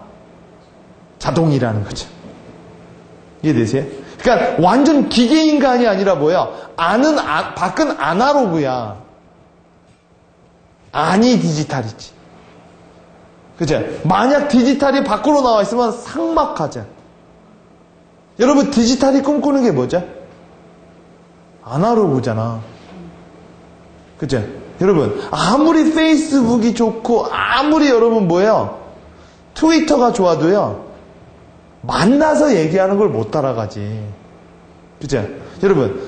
자동이라는 거죠. 이해되세요? 그러니까 완전 기계인간이 아니라 뭐야? 밖은 아날로그야. 안이 디지털이지. 그죠? 만약 디지털이 밖으로 나와 있으면 삭막하죠. 여러분, 디지털이 꿈꾸는 게 뭐죠? 아날로그잖아. 그죠? 여러분, 아무리 페이스북이 좋고, 아무리 여러분 뭐예요? 트위터가 좋아도요, 만나서 얘기하는 걸 못 따라가지. 그죠? 여러분,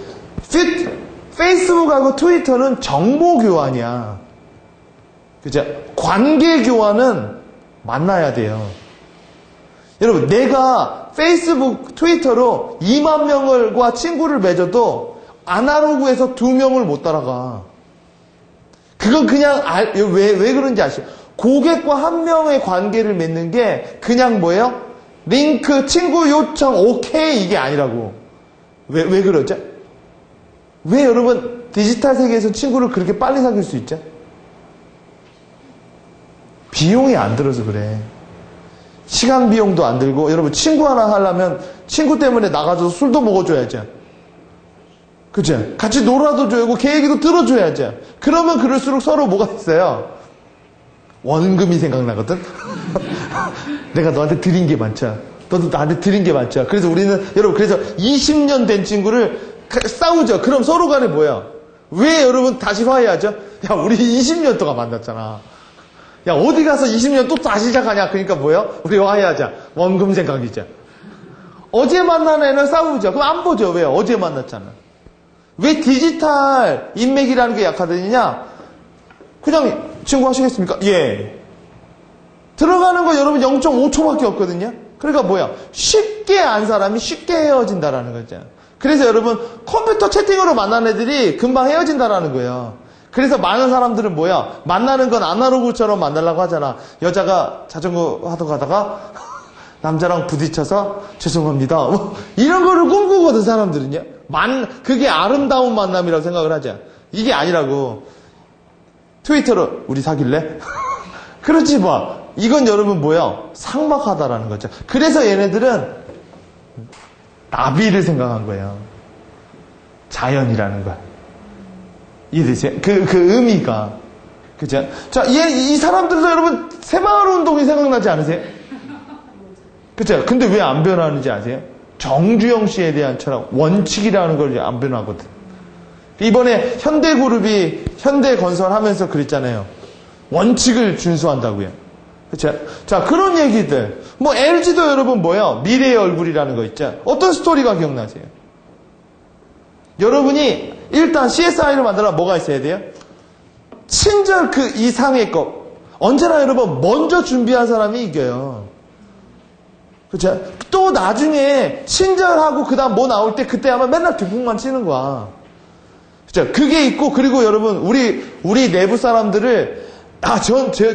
페이스북하고 트위터는 정보 교환이야. 그죠? 관계 교환은 만나야 돼요. 여러분, 내가 페이스북, 트위터로 2만 명과 친구를 맺어도 아날로그에서 2명을 못 따라가. 그건 그냥, 왜 그런지 아시죠? 고객과 한 명의 관계를 맺는 게 그냥 뭐예요? 링크, 친구 요청, 오케이, 이게 아니라고. 왜 그러죠? 왜 여러분, 디지털 세계에서 친구를 그렇게 빨리 사귈 수 있죠? 비용이 안 들어서 그래. 시간 비용도 안 들고, 여러분, 친구 하나 하려면 친구 때문에 나가서 술도 먹어줘야죠. 그죠? 같이 놀아도 줘야고, 걔 얘기도 들어줘야죠. 그러면 그럴수록 서로 뭐가 있어요? 원금이 생각나거든? 내가 너한테 드린 게 많죠. 너도 나한테 드린 게 많죠. 그래서 우리는, 여러분, 그래서 20년 된 친구를 싸우죠. 그럼 서로 간에 뭐야? 왜 여러분 다시 화해하죠? 야, 우리 20년 동안 만났잖아. 야, 어디 가서 20년 또 다시 시작하냐? 그러니까 뭐예요? 우리 화해하자. 원금 생각이죠. 어제 만난 애는 싸우죠. 그럼 안 보죠. 왜요? 어제 만났잖아. 왜 디지털 인맥이라는 게 약하더냐? 그냥 친구 하시겠습니까? 예. 들어가는 거 여러분 0.5초밖에 없거든요. 그러니까 뭐야? 쉽게 안 사람이 쉽게 헤어진다라는 거죠. 그래서 여러분 컴퓨터 채팅으로 만난 애들이 금방 헤어진다라는 거예요. 그래서 많은 사람들은 뭐야? 만나는 건 아날로그처럼 만나려고 하잖아. 여자가 자전거 하러 가다가 남자랑 부딪혀서 죄송합니다. 뭐 이런 거를 꿈꾸거든, 사람들은요. 그게 아름다운 만남이라고 생각을 하죠. 이게 아니라고. 트위터로 우리 사귈래? 그렇지 뭐. 이건 여러분 뭐야? 삭막하다라는 거죠. 그래서 얘네들은 나비를 생각한 거예요. 자연이라는 거. 이해되세요? 그 의미가. 그죠? 자, 이 사람들도 여러분 새마을 운동이 생각나지 않으세요? 그죠? 근데 왜 안 변하는지 아세요? 정주영 씨에 대한 철학, 원칙이라는 걸 안 변하거든. 이번에 현대그룹이 현대건설 하면서 그랬잖아요. 원칙을 준수한다고요. 그쵸? 자, 그런 얘기들. 뭐, LG도 여러분 뭐예요? 미래의 얼굴이라는 거 있죠? 어떤 스토리가 기억나세요? 여러분이 일단 CSI를 만들려면 뭐가 있어야 돼요? 친절 그 이상의 것. 언제나 여러분, 먼저 준비한 사람이 이겨요. 그쵸? 또 나중에 친절하고 그 다음 뭐 나올 때 그때 하면 맨날 뒷북만 치는 거야. 그쵸? 그게 있고, 그리고 여러분, 우리 내부 사람들을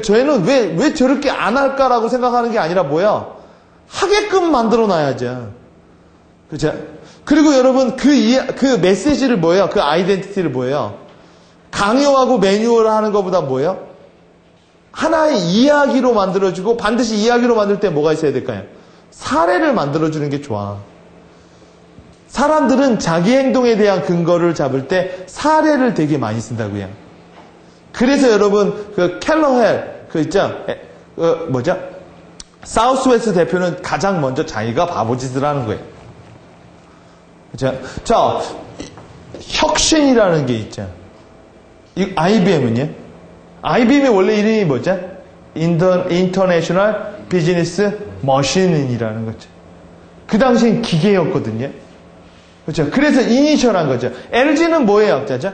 저희는 왜 저렇게 안 할까라고 생각하는 게 아니라 뭐야? 하게끔 만들어 놔야죠. 그죠? 그리고 여러분, 그 메시지를 뭐예요? 그 아이덴티티를 뭐예요? 강요하고 매뉴얼 하는 것보다 뭐예요? 하나의 이야기로 만들어주고, 반드시 이야기로 만들 때 뭐가 있어야 될까요? 사례를 만들어주는 게 좋아. 사람들은 자기 행동에 대한 근거를 잡을 때 사례를 되게 많이 쓴다고요. 그래서 여러분, 그 켈러헬, 있죠? 뭐죠? 사우스웨스트 대표는 가장 먼저 자기가 바보짓을 하는 거예요. 자, 혁신이라는 게 있죠. 이 IBM은요? IBM의 원래 이름이 뭐죠? 인터내셔널 비즈니스 머신이라는 거죠. 그 당시엔 기계였거든요. 그렇죠. 그래서 이니셜한 거죠. LG는 뭐의 약자죠?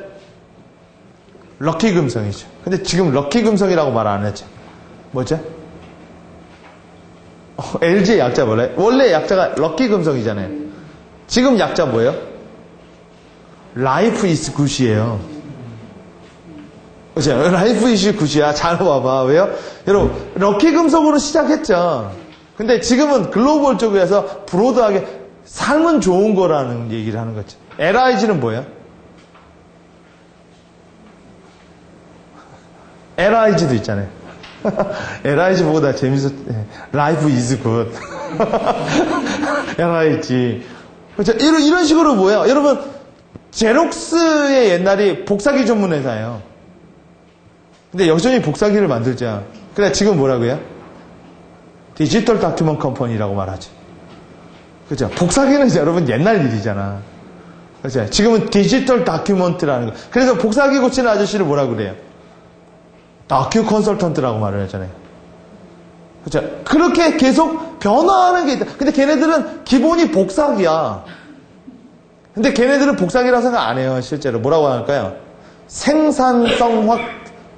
럭키 금성이죠. 근데 지금 럭키 금성이라고 말 안 하죠. 뭐죠? LG의 약자 뭐래? 원래 약자가 럭키 금성이잖아요. 지금 약자 뭐예요? 라이프 이즈 굿이에요. 그렇죠. 라이프 이즈 굿이야. 잘 봐봐. 왜요? 여러분, 럭키 금성으로 시작했죠. 근데 지금은 글로벌 쪽에서 브로드하게 삶은 좋은 거라는 얘기를 하는 거죠. LIG는 뭐예요? LIG도 있잖아요. LIG 보고 나 재밌었, 라이프 이즈 굿. LIG. 그렇죠. 이런 식으로 뭐예요? 여러분, 제록스의 옛날이 복사기 전문 회사예요. 근데 여전히 복사기를 만들자. 그래, 지금 뭐라고요? 디지털 다큐먼트 컴퍼니라고 말하죠. 그죠? 복사기는 여러분 옛날 일이잖아. 그죠? 지금은 디지털 다큐먼트라는 거. 그래서 복사기 고치는 아저씨를 뭐라 그래요? 다큐 컨설턴트라고 말을 하잖아요. 그죠? 그렇게 계속 변화하는 게 있다. 근데 걔네들은 기본이 복사기야. 근데 걔네들은 복사기라고 생각 안 해요, 실제로. 뭐라고 할까요? 생산성화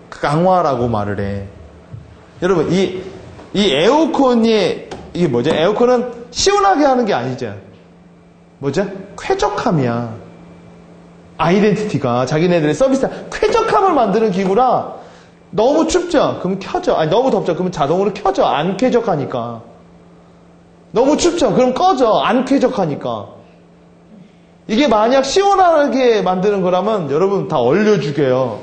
강화라고 말을 해. 여러분, 이 에어컨이, 이게 뭐죠? 에어컨은 시원하게 하는 게 아니죠. 뭐죠? 쾌적함이야. 아이덴티티가 자기네들의 서비스, 쾌적함을 만드는 기구라. 너무 춥죠? 그럼 켜져. 아니, 너무 덥죠? 그러면 자동으로 켜져. 안 쾌적하니까. 너무 춥죠? 그럼 꺼져. 안 쾌적하니까. 이게 만약 시원하게 만드는 거라면 여러분 다 얼려 죽여요.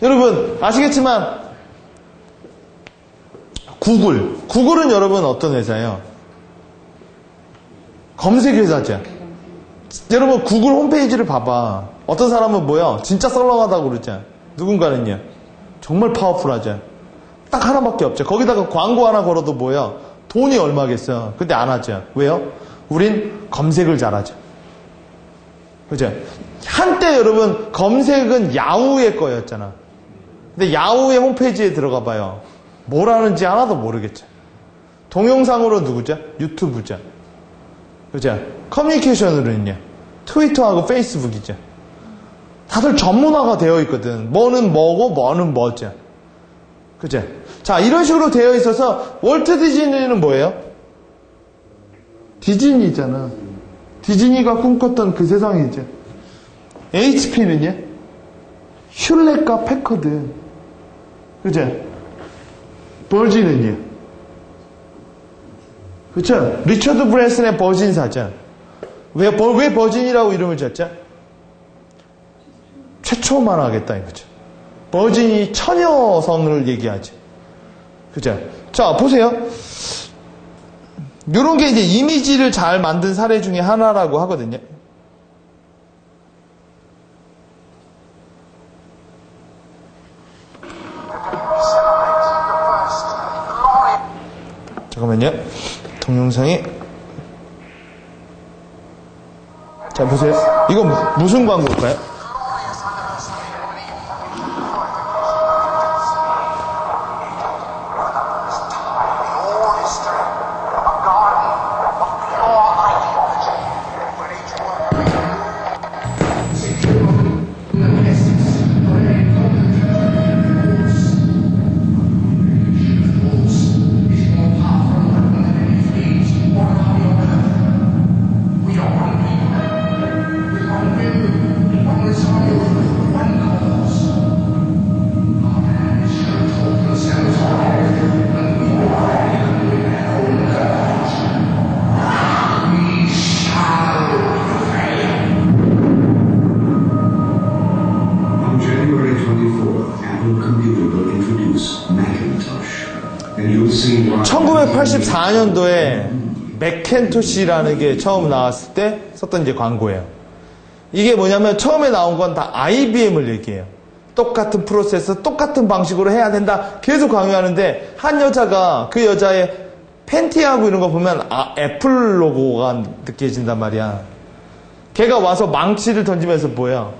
여러분, 아시겠지만, 구글은 여러분 어떤 회사예요? 검색 회사죠. 여러분 구글 홈페이지를 봐봐. 어떤 사람은 뭐야? 진짜 썰렁하다고 그러죠. 누군가는요. 정말 파워풀하죠. 딱 하나밖에 없죠. 거기다가 광고 하나 걸어도 뭐야? 돈이 얼마겠어. 근데 안 하죠. 왜요? 우린 검색을 잘하죠. 그죠? 한때 여러분 검색은 야후의 거였잖아. 근데 야후의 홈페이지에 들어가 봐요. 뭘 하는지 하나도 모르겠죠. 동영상으로 누구죠? 유튜브죠. 그죠? 커뮤니케이션으로는요. 트위터하고 페이스북이죠. 다들 전문화가 되어 있거든. 뭐는 뭐고 뭐는 뭐죠. 그죠? 자, 이런 식으로 되어 있어서 월트 디즈니는 뭐예요? 디즈니잖아. 디즈니가 꿈꿨던 그 세상이죠. HP는요? 슐렛과 패커드. 그죠? 버진은요? 그쵸? 리처드 브랜슨의 버진사죠. 왜 버진이라고 이름을 졌죠? 최초만 하겠다 이거죠. 버진이 처녀성을 얘기하죠. 그죠? 자, 보세요. 이런 게 이제 이미지를 잘 만든 사례 중에 하나라고 하거든요. 잠깐만요. 동영상이. 자, 보세요. 이거 무슨 광고일까요? Apple Computer will introduce Macintosh, and you'll see why. 1984년도에 맥켄토시라는 게 처음 나왔을 때 썼던 이제 광고예요. 이게 뭐냐면 처음에 나온 건 다 IBM을 얘기해요. 똑같은 프로세스, 똑같은 방식으로 해야 된다. 계속 강요하는데 한 여자가 그 여자의 팬티하고 이런 거 보면 애플 로고가 느껴진단 말이야. 걔가 와서 망치를 던지면서 뭐야?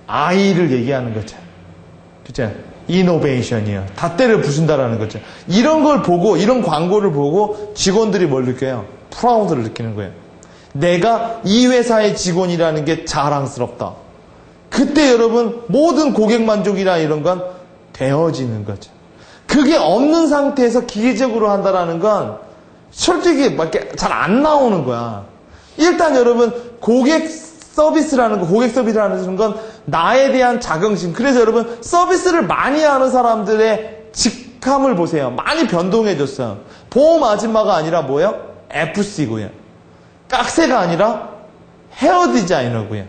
아이를 얘기하는 거죠. 그쵸? 이노베이션이에요. 다 때려 부순다라는 거죠. 이런 걸 보고, 이런 광고를 보고 직원들이 뭘 느껴요? 프라우드를 느끼는 거예요. 내가 이 회사의 직원이라는 게 자랑스럽다. 그때 여러분 모든 고객 만족이나 이런 건 되어지는 거죠. 그게 없는 상태에서 기계적으로 한다라는 건 솔직히 잘 안 나오는 거야. 일단 여러분 고객 서비스라는 건 나에 대한 자긍심. 그래서 여러분 서비스를 많이 하는 사람들의 직함을 보세요. 많이 변동해졌어요. 보험 아줌마가 아니라 뭐예요? FC고요. 깍새가 아니라 헤어 디자이너고요.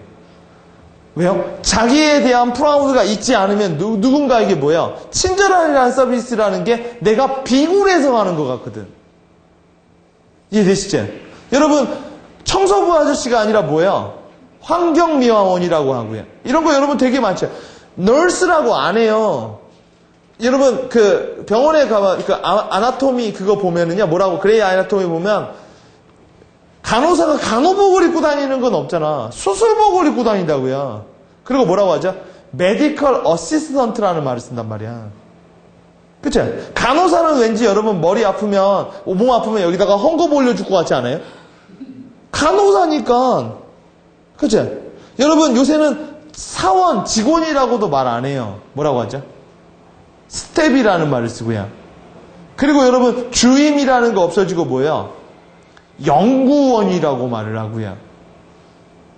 왜요? 자기에 대한 프라우드가 있지 않으면 누군가에게 뭐야? 친절함이라는 서비스라는 게 내가 비굴해서 하는 것 같거든. 이해되시죠? 여러분 청소부 아저씨가 아니라 뭐야? 환경미화원이라고 하고요. 이런 거 여러분 되게 많죠. 널스라고 안 해요. 여러분 그 병원에 가면 그 아나토미 그거 보면은요. 뭐라고 그레이 아나토미 보면 간호사가 간호복을 입고 다니는 건 없잖아. 수술복을 입고 다닌다고요. 그리고 뭐라고 하죠? 메디컬 어시스턴트라는 말을 쓴단 말이야. 그쵸? 간호사는 왠지 여러분 머리 아프면 몸 아프면 여기다가 헝겊 올려줄 것 같지 않아요? 간호사니까. 그쵸? 여러분 요새는 사원, 직원이라고도 말 안 해요. 뭐라고 하죠? 스텝이라는 말을 쓰고요. 그리고 여러분 주임이라는 거 없어지고 뭐예요? 연구원이라고 말을 하고요.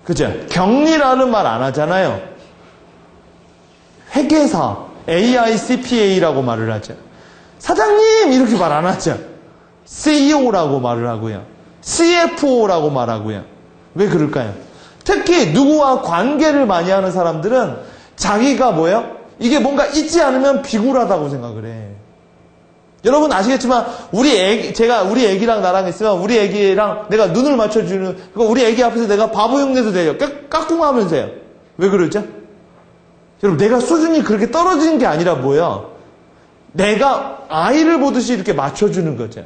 그죠? 경리라는 말 안 하잖아요. 회계사, AICPA라고 말을 하죠. 사장님! 이렇게 말 안 하죠. CEO라고 말을 하고요. CFO라고 말하고요. 왜 그럴까요? 특히 누구와 관계를 많이 하는 사람들은 자기가 뭐예요? 이게 뭔가 있지 않으면 비굴하다고 생각을 해. 여러분 아시겠지만 제가 우리 애기랑 나랑 있으면 우리 애기랑 내가 눈을 맞춰주는 우리 애기 앞에서 내가 바보 흉내도 돼요. 까꿍하면서요. 왜 그러죠? 여러분 내가 수준이 그렇게 떨어지는 게 아니라 뭐예요? 내가 아이를 보듯이 이렇게 맞춰주는 거죠.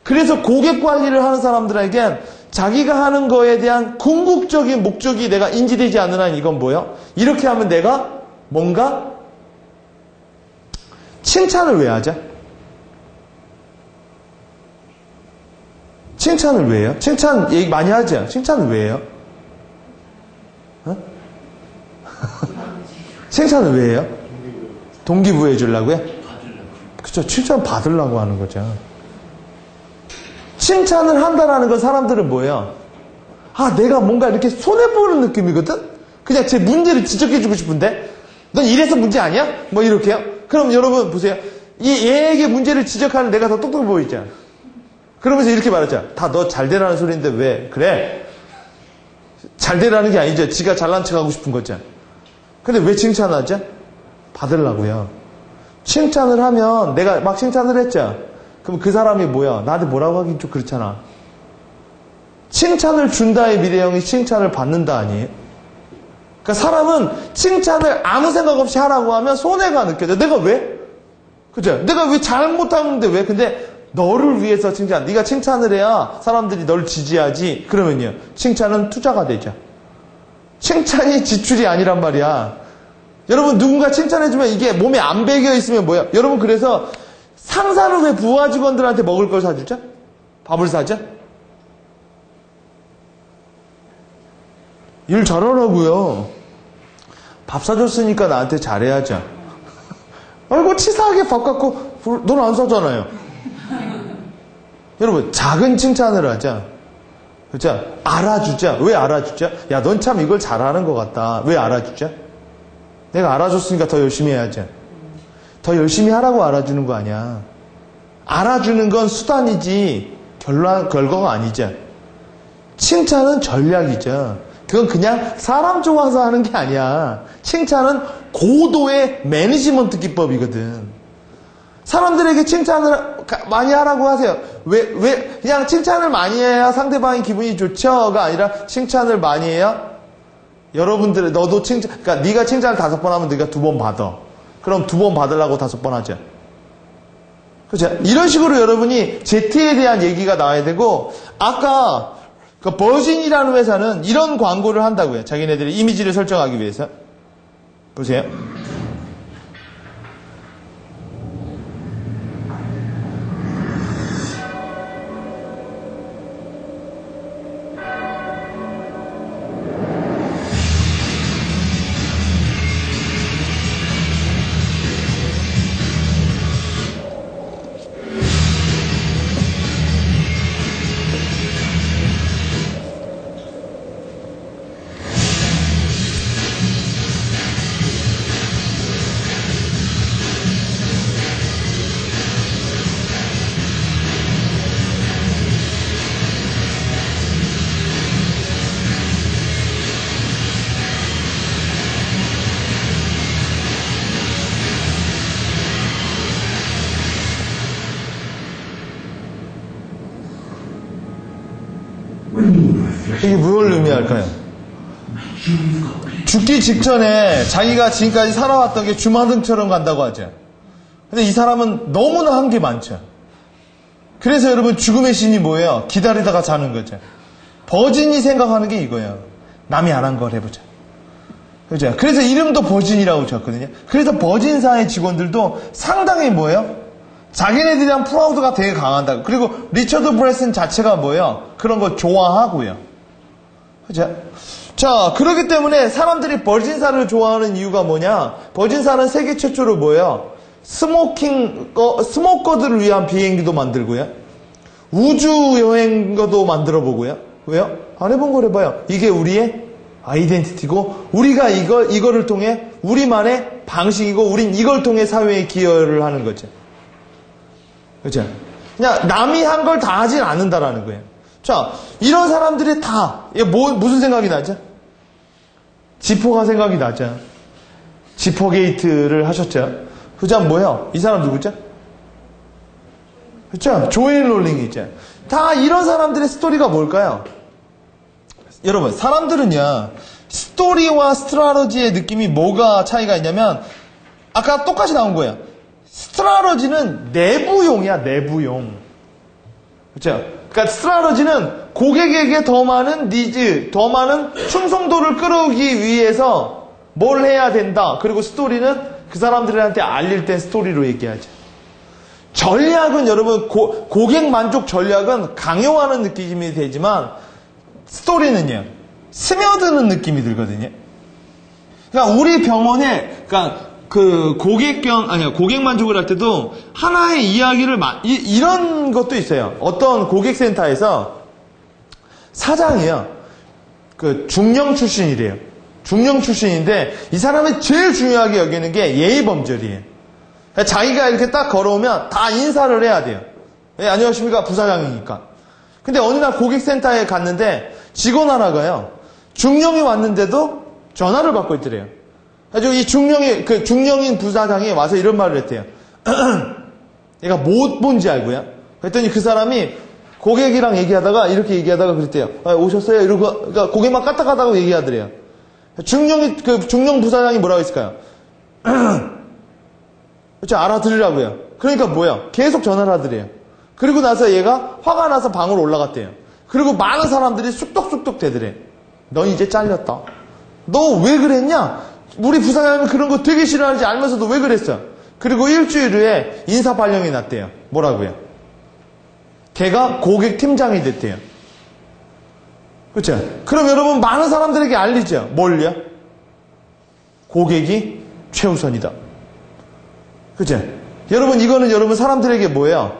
그래서 고객 관리를 하는 사람들에겐 자기가 하는 거에 대한 궁극적인 목적이 내가 인지되지 않는 한 이건 뭐예요? 이렇게 하면 내가 뭔가 칭찬을 왜 하죠? 칭찬을 왜 해요? 칭찬 얘기 많이 하죠? 칭찬을 왜 해요? 어? 칭찬을 왜 해요? 동기부여 주려고요? 그쵸, 칭찬 받으려고 하는 거죠. 칭찬을 한다라는 건 사람들은 뭐예요? 내가 뭔가 이렇게 손해보는 느낌이거든? 그냥 제 문제를 지적해주고 싶은데? 넌 이래서 문제 아니야? 뭐 이렇게요? 그럼 여러분 보세요. 얘에게 문제를 지적하는 내가 더 똑똑해 보이죠? 그러면서 이렇게 말하죠. 다 너 잘 되라는 소리인데 왜 그래? 잘 되라는 게 아니죠. 지가 잘난 척하고 싶은 거죠. 근데 왜 칭찬하죠? 받으려고요. 칭찬을 하면 내가 막 칭찬을 했죠. 그럼 그 사람이 뭐야? 나한테 뭐라고 하긴 좀 그렇잖아. 칭찬을 준다의 미래형이 칭찬을 받는다 아니에요? 그러니까 사람은 칭찬을 아무 생각 없이 하라고 하면 손해가 느껴져. 내가 왜? 그죠? 내가 왜 잘못하는데 왜? 근데 너를 위해서 칭찬. 네가 칭찬을 해야 사람들이 널 지지하지. 그러면요. 칭찬은 투자가 되죠. 칭찬이 지출이 아니란 말이야. 여러분 누군가 칭찬해주면 이게 몸에 안 배겨 있으면 뭐야? 여러분 그래서 상사는 왜 부하 직원들한테 먹을 걸 사주죠? 밥을 사죠? 일 잘하라고요. 밥 사줬으니까 나한테 잘해야죠. 아이고 치사하게 밥 갖고 넌 안 사잖아요. 여러분 작은 칭찬을 하자. 그렇죠? 알아주자. 왜 알아주자? 야, 넌 참 이걸 잘하는 것 같다. 왜 알아주자? 내가 알아줬으니까 더 열심히 해야지. 더 열심히 하라고 알아주는 거 아니야. 알아주는 건 수단이지 결과가 아니죠. 칭찬은 전략이죠. 그건 그냥 사람 좋아서 하는 게 아니야. 칭찬은 고도의 매니지먼트 기법이거든. 사람들에게 칭찬을 많이 하라고 하세요. 왜 그냥 칭찬을 많이 해야 상대방이 기분이 좋죠가 아니라 칭찬을 많이 해야 여러분들의 너도 칭찬, 그러니까 네가 칭찬을 5번 하면 네가 2번 받아. 그럼 2번 받으려고 5번 하죠. 그죠? 이런 식으로 여러분이 Z에 대한 얘기가 나와야 되고, 아까 그 버진이라는 회사는 이런 광고를 한다고요. 자기네들의 이미지를 설정하기 위해서. 보세요. 이게 뭘 의미할까요? 죽기 직전에 자기가 지금까지 살아왔던 게 주마등처럼 간다고 하죠. 근데 이 사람은 너무나 한 게 많죠. 그래서 여러분 죽음의 신이 뭐예요? 기다리다가 자는 거죠. 버진이 생각하는 게 이거예요. 남이 안 한 걸 해보자. 그죠? 그래서 이름도 버진이라고 지었거든요. 그래서 버진사의 직원들도 상당히 뭐예요? 자기네들에 대한 프라우드가 되게 강한다. 그리고 리처드 브레슨 자체가 뭐예요? 그런 거 좋아하고요. 그죠? 자, 그렇기 때문에 사람들이 버진사를 좋아하는 이유가 뭐냐? 버진사는 세계 최초로 뭐예요? 스모커들을 위한 비행기도 만들고요. 우주 여행도 만들어 보고요. 왜요? 안 해본 걸 해봐요. 이게 우리의 아이덴티티고, 우리가 이거를 통해 우리만의 방식이고, 우린 이걸 통해 사회에 기여를 하는 거죠. 그죠? 그냥 남이 한 걸 다 하진 않는다라는 거예요. 자, 이런 사람들이 다, 무슨 생각이 나죠? 지포가 생각이 나죠. 지포 게이트를 하셨죠. 그 다음 뭐예요? 이 사람 누구죠? 그렇죠? 조엘 롤링이죠. 다 이런 사람들의 스토리가 뭘까요? 여러분, 사람들은요, 스토리와 스트라러지의 느낌이 뭐가 차이가 있냐면, 아까 똑같이 나온 거예요. 스트라러지는 내부용이야, 내부용. 그렇죠? 그러니까 스트라러지는 고객에게 더 많은 니즈, 더 많은 충성도를 끌어오기 위해서 뭘 해야 된다. 그리고 스토리는 그 사람들한테 알릴 때 스토리로 얘기하죠. 전략은 여러분, 고객 만족 전략은 강요하는 느낌이 되지만, 스토리는요, 스며드는 느낌이 들거든요. 그러니까 우리 병원에, 그러니까 고객 만족을 할 때도 하나의 이야기를, 이런 것도 있어요. 어떤 고객센터에서 사장이요, 중령 출신이래요. 중령 출신인데, 이 사람이 제일 중요하게 여기는 게 예의범절이에요. 그러니까 자기가 이렇게 딱 걸어오면 다 인사를 해야 돼요. 예, 안녕하십니까, 부사장이니까. 근데 어느 날 고객센터에 갔는데, 직원 하나가요, 중령이 왔는데도 전화를 받고 있더래요. 그래서 이 중령인 부사장이 와서 이런 말을 했대요. 얘가 뭔지 알고요? 그랬더니 그 사람이 고객이랑 얘기하다가, 이렇게 얘기하다가 그랬대요. 아, 오셨어요? 이러고, 그러니까 고객만 까딱하다고 얘기하더래요. 중령 부사장이 뭐라고 했을까요? 그렇죠? 알아들으라고요. 그러니까 뭐야? 계속 전화를 하더래요. 그리고 나서 얘가 화가 나서 방으로 올라갔대요. 그리고 많은 사람들이 쑥덕쑥덕 대더래. 넌 이제 잘렸다. 너 왜 그랬냐? 우리 부사장님은 그런 거 되게 싫어하는지 알면서도 왜 그랬어? 그리고 일주일 후에 인사 발령이 났대요. 뭐라고요? 걔가 고객 팀장이 됐대요. 그렇죠? 그럼 여러분 많은 사람들에게 알리죠. 뭘요? 고객이 최우선이다. 그렇죠? 여러분 이거는 여러분 사람들에게 뭐예요?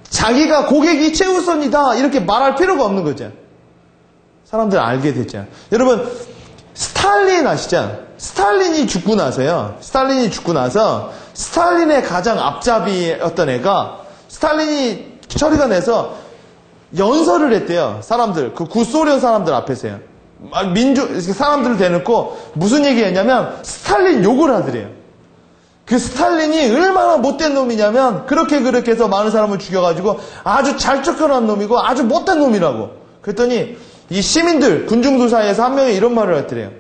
자기가 고객이 최우선이다 이렇게 말할 필요가 없는 거죠. 사람들 알게 됐죠. 여러분 스탈린 아시죠? 스탈린이 죽고 나서요. 스탈린의 가장 앞잡이였던 애가 스탈린이 처리가 내서 연설을 했대요. 사람들, 그 구소련 사람들 앞에서요. 사람들을 대놓고 무슨 얘기 했냐면 스탈린 욕을 하더래요. 그 스탈린이 얼마나 못된 놈이냐면 그렇게 해서 많은 사람을 죽여가지고 아주 잘 쫓겨난 놈이고 아주 못된 놈이라고. 그랬더니 이 시민들, 군중들 사이에서 한 명이 이런 말을 했더래요.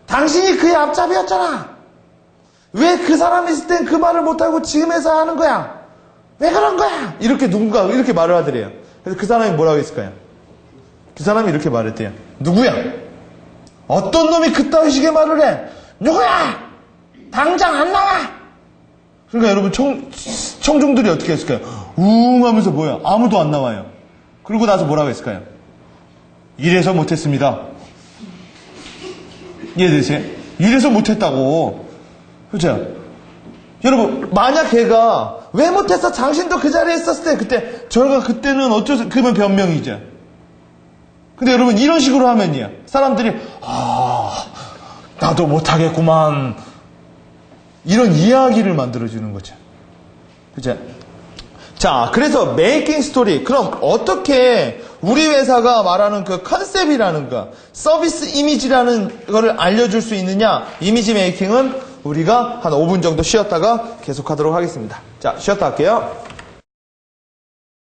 당신이 그의 앞잡이였잖아. 왜 그 사람이 있을 땐 그 말을 못하고 지금에서 하는 거야? 왜 그런 거야? 이렇게 누군가 이렇게 말을 하더래요. 그래서 그 사람이 뭐라고 했을까요? 그 사람이 이렇게 말했대요. 누구야? 어떤 놈이 그따위 식의 말을 해? 누구야? 당장 안 나와! 그러니까 여러분 청중들이 어떻게 했을까요? 우웅 하면서 뭐야? 아무도 안 나와요. 그러고 나서 뭐라고 했을까요? 이래서 못했습니다. 이해되세요? 이래서 못했다고. 그렇죠? 여러분 만약 걔가 왜 못했어? 당신도 그 자리에 있었을 때 그때 저희가 그때는 어쩌서 그러면 변명이죠. 근데 여러분 이런 식으로 하면요 사람들이 나도 못하겠구만 이런 이야기를 만들어주는 거죠. 그죠? 자, 그래서 메이킹 스토리. 그럼 어떻게 우리 회사가 말하는 그 컨셉이라는 거, 서비스 이미지라는 거를 알려줄 수 있느냐? 이미지 메이킹은 우리가 한 5분 정도 쉬었다가 계속하도록 하겠습니다. 자, 쉬었다 할게요.